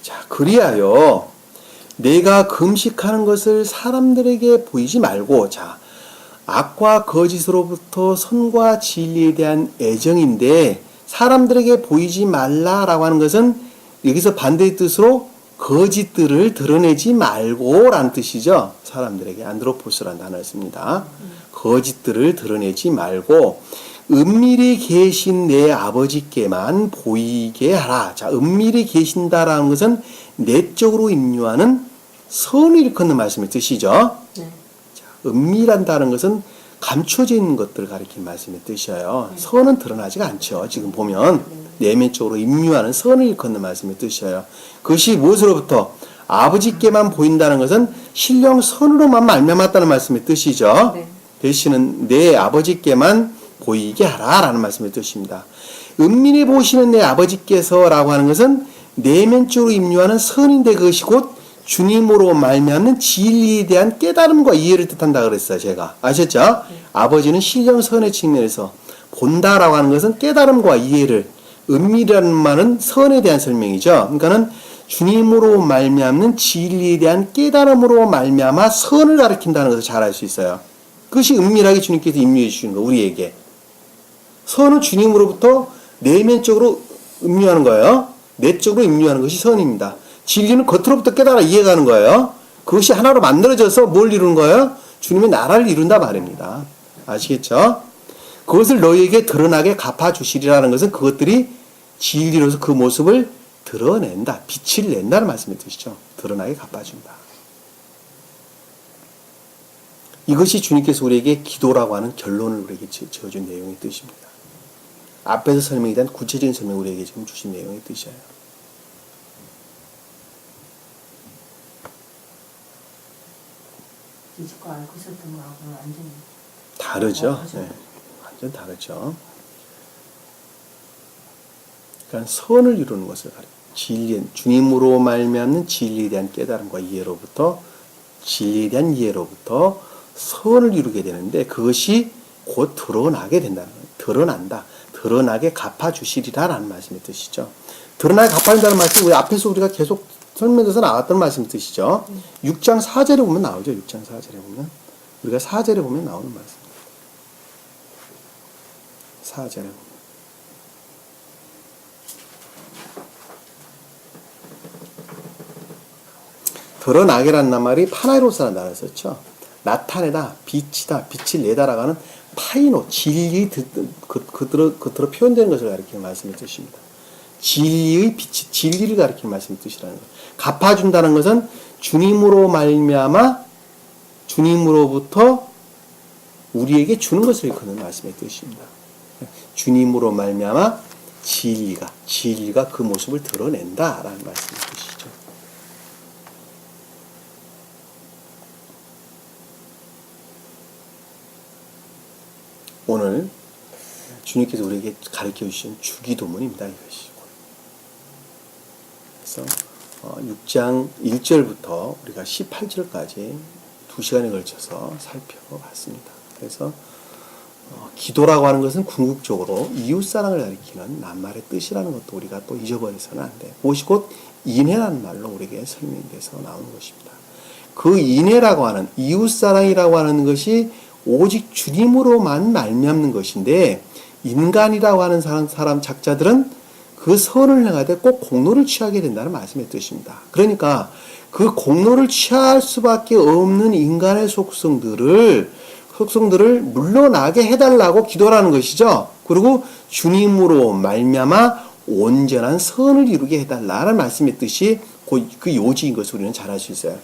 자, 그리하여 내가 금식하는 것을 사람들에게 보이지 말고, 자, 악과 거짓으로부터 선과 진리에 대한 애정인데 사람들에게 보이지 말라라고 하는 것은 여기서 반대의 뜻으로 거짓들을 드러내지 말고 라는 뜻이죠. 사람들에게 안드로포스라는 단어를 씁니다. 거짓들을 드러내지 말고 은밀히 계신 내 아버지께만 보이게 하라. 자, 은밀히 계신다라는 것은 내적으로 임유하는 선을 일컫는 말씀의 뜻이죠. 네. 자, 은밀한다는 것은 감춰져 있는 것들을 가리키는 말씀의 뜻이에요. 선은 드러나지가 않죠. 지금 보면 내면적으로 임유하는 선을 일컫는 말씀의 뜻이에요. 그것이 무엇으로부터? 아버지께만 보인다는 것은 신령 선으로만 말미암았다는 말씀의 뜻이죠. 네. 대신은 내 아버지께만 보이게 하라라는 말씀의 뜻입니다. 은밀히 보시는 내 아버지께서라고 하는 것은 내면적으로 임유하는 선인데 그것이 곧 주님으로 말미암는 진리에 대한 깨달음과 이해를 뜻한다 그랬어요. 제가 아셨죠? 아버지는 신령선의 측면에서 본다라고 하는 것은 깨달음과 이해를, 은밀이라는 말은 선에 대한 설명이죠. 그러니까는 주님으로 말미암는 진리에 대한 깨달음으로 말미암아 선을 가리킨다는 것을 잘 알 수 있어요. 그것이 은밀하게 주님께서 임유해 주시는 거 우리에게. 선은 주님으로부터 내면적으로 임유하는 거예요. 내적으로 임유하는 것이 선입니다. 진리는 겉으로부터 깨달아 이해가는 거예요. 그것이 하나로 만들어져서 뭘 이루는 거예요? 주님의 나라를 이룬다 말입니다. 아시겠죠? 그것을 너희에게 드러나게 갚아주시리라는 것은 그것들이 진리로서 그 모습을 드러낸다. 빛을 낸다는 말씀의 뜻이죠. 드러나게 갚아준다. 이것이 주님께서 우리에게 기도라고 하는 결론을 우리에게 지어준 내용의 뜻입니다. 앞에서 설명에 대한 구체적인 설명을 우리에게 지금 주신 내용의 뜻이에요. 이제껏 알고 있었던 거하고는 완전히 다르죠. 네, 완전 다르죠. 그러니까 선을 이루는 것을 가리켜. 진리, 주님으로 말미암는 진리에 대한 깨달음과 이해로부터 진리에 대한 이해로부터 선을 이루게 되는데 그것이 곧 드러나게 된다는 거예요. 드러난다. 드러나게 갚아주시리라라는 말씀의 뜻이죠. 드러나게 갚아준다는 말씀이 우리 앞에서 우리가 계속 설명에서 나왔던 말씀의 뜻이죠. 6장 4절에 보면 나오죠. 6장 4절에 보면. 우리가 4절에 보면 나오는 말씀입니다. 4절에 보면. 드러나게라는 말이 파나이로스라는 단어를 썼죠. 나타내다, 빛이다, 빛을 내다라고 하는 파이노, 진리의 그대로 표현되는 것을 가리키는 말씀의 뜻입니다. 진리의 빛이, 진리를 가리키는 말씀의 뜻이라는 거예요. 갚아준다는 것은 주님으로 말미암아 주님으로부터 우리에게 주는 것을 일컫는 말씀의 뜻입니다. 주님으로 말미암아 진리가 그 모습을 드러낸다라는 말씀의 뜻이죠. 오늘 주님께서 우리에게 가르쳐 주신 주기도문입니다. 이것이. 그래서 6장 1절부터 우리가 18절까지 2시간에 걸쳐서 살펴봤습니다. 그래서 기도라고 하는 것은 궁극적으로 이웃사랑을 가리키는 낱말의 뜻이라는 것도 우리가 또 잊어버려서는 안 돼요. 그것이 곧 인애라는 말로 우리에게 설명돼서 나오는 것입니다. 그 인애라고 하는 이웃사랑이라고 하는 것이 오직 주님으로만 말미암는 것인데 인간이라고 하는 사람 작자들은 그 선을 행하되 꼭 공로를 취하게 된다는 말씀의 뜻입니다. 그러니까 그 공로를 취할 수밖에 없는 인간의 속성들을 물러나게 해달라고 기도라는 것이죠. 그리고 주님으로 말미암아 온전한 선을 이루게 해달라는 말씀의 뜻이 그 요지인 것을 우리는 잘 알 수 있어요.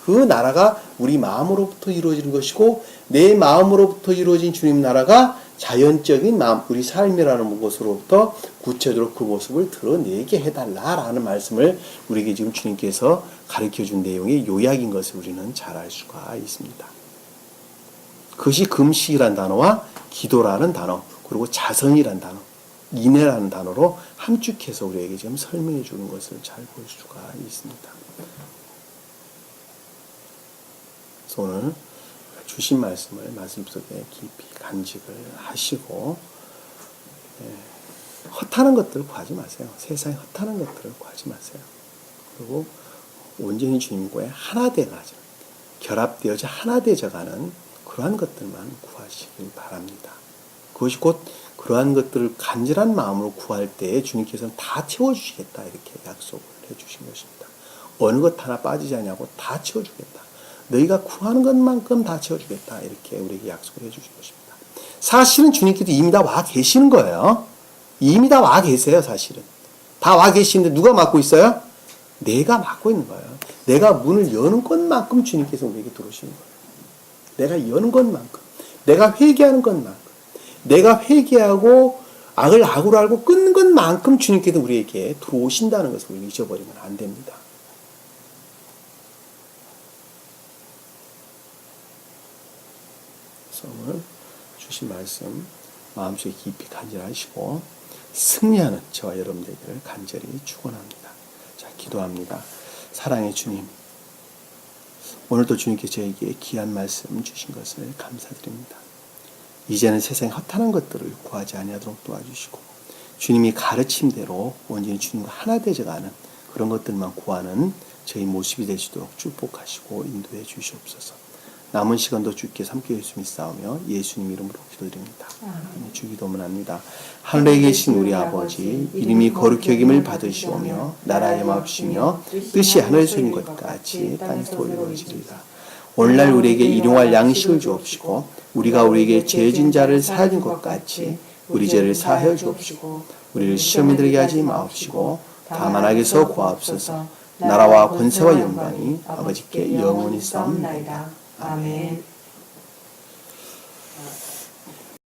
그 나라가 우리 마음으로부터 이루어지는 것이고 내 마음으로부터 이루어진 주님 나라가 자연적인 마음, 우리 삶이라는 것으로부터 구체적으로 그 모습을 드러내게 해달라라는 말씀을 우리에게 지금 주님께서 가르쳐준 내용의 요약인 것을 우리는 잘 알 수가 있습니다. 그것이 금식이라는 단어와 기도라는 단어, 그리고 자선이라는 단어, 인애라는 단어로 함축해서 우리에게 지금 설명해 주는 것을 잘 볼 수가 있습니다. 그래서 오늘 주신 말씀을 말씀 속에 깊이 간직을 하시고 헛하는 것들을 구하지 마세요. 세상에 헛하는 것들을 구하지 마세요. 그리고 온전히 주님과의 하나 돼가지고 결합되어져 하나 되어져가는 그러한 것들만 구하시길 바랍니다. 그것이 곧 그러한 것들을 간절한 마음으로 구할 때에 주님께서는 다 채워주시겠다 이렇게 약속을 해주신 것입니다. 어느 것 하나 빠지지 않냐고 다 채워주겠다. 너희가 구하는 것만큼 다 채워주겠다. 이렇게 우리에게 약속을 해주신 것입니다. 사실은 주님께서 이미 다 와 계시는 거예요. 이미 다 와 계세요, 사실은. 다 와 계시는데 누가 막고 있어요? 내가 막고 있는 거예요. 내가 문을 여는 것만큼 주님께서 우리에게 들어오시는 거예요. 내가 여는 것만큼. 내가 회개하는 것만큼. 내가 회개하고 악을 악으로 알고 끊는 것만큼 주님께서 우리에게 들어오신다는 것을 우리 잊어버리면 안 됩니다. 오늘 주신 말씀 마음속에 깊이 간절하시고 승리하는 저와 여러분 되기를 간절히 축원합니다. 자, 기도합니다. 사랑의 주님, 오늘도 주님께 저에게 귀한 말씀 주신 것을 감사드립니다. 이제는 세상에 허탄한 것들을 구하지 아니하도록 도와주시고 주님이 가르침대로 온전히 주님과 하나 되어가는 그런 것들만 구하는 저희 모습이 되시도록 축복하시고 인도해 주시옵소서. 남은 시간도 주께 함께 예수 믿사오며 예수님 이름으로 기도드립니다. 주기도문합니다. 하늘에 계신 우리 아버지 이름이 거룩히 여김을 받으시오며 나라의 마옵시며 뜻이 하늘에서 이룬 것 같이 땅에서 이루어지리라. 오늘날 우리에게 일용할 양식을 주옵시고 우리가 우리에게 죄진 자를 사하는 것 같이 우리 죄를 사하여 주옵시고 우리를 시험에 들게 하지 마옵시고 다만 악에서 구하옵소서. 나라와 권세와 영광이 아버지께 영원히 싸움나이다. 아멘.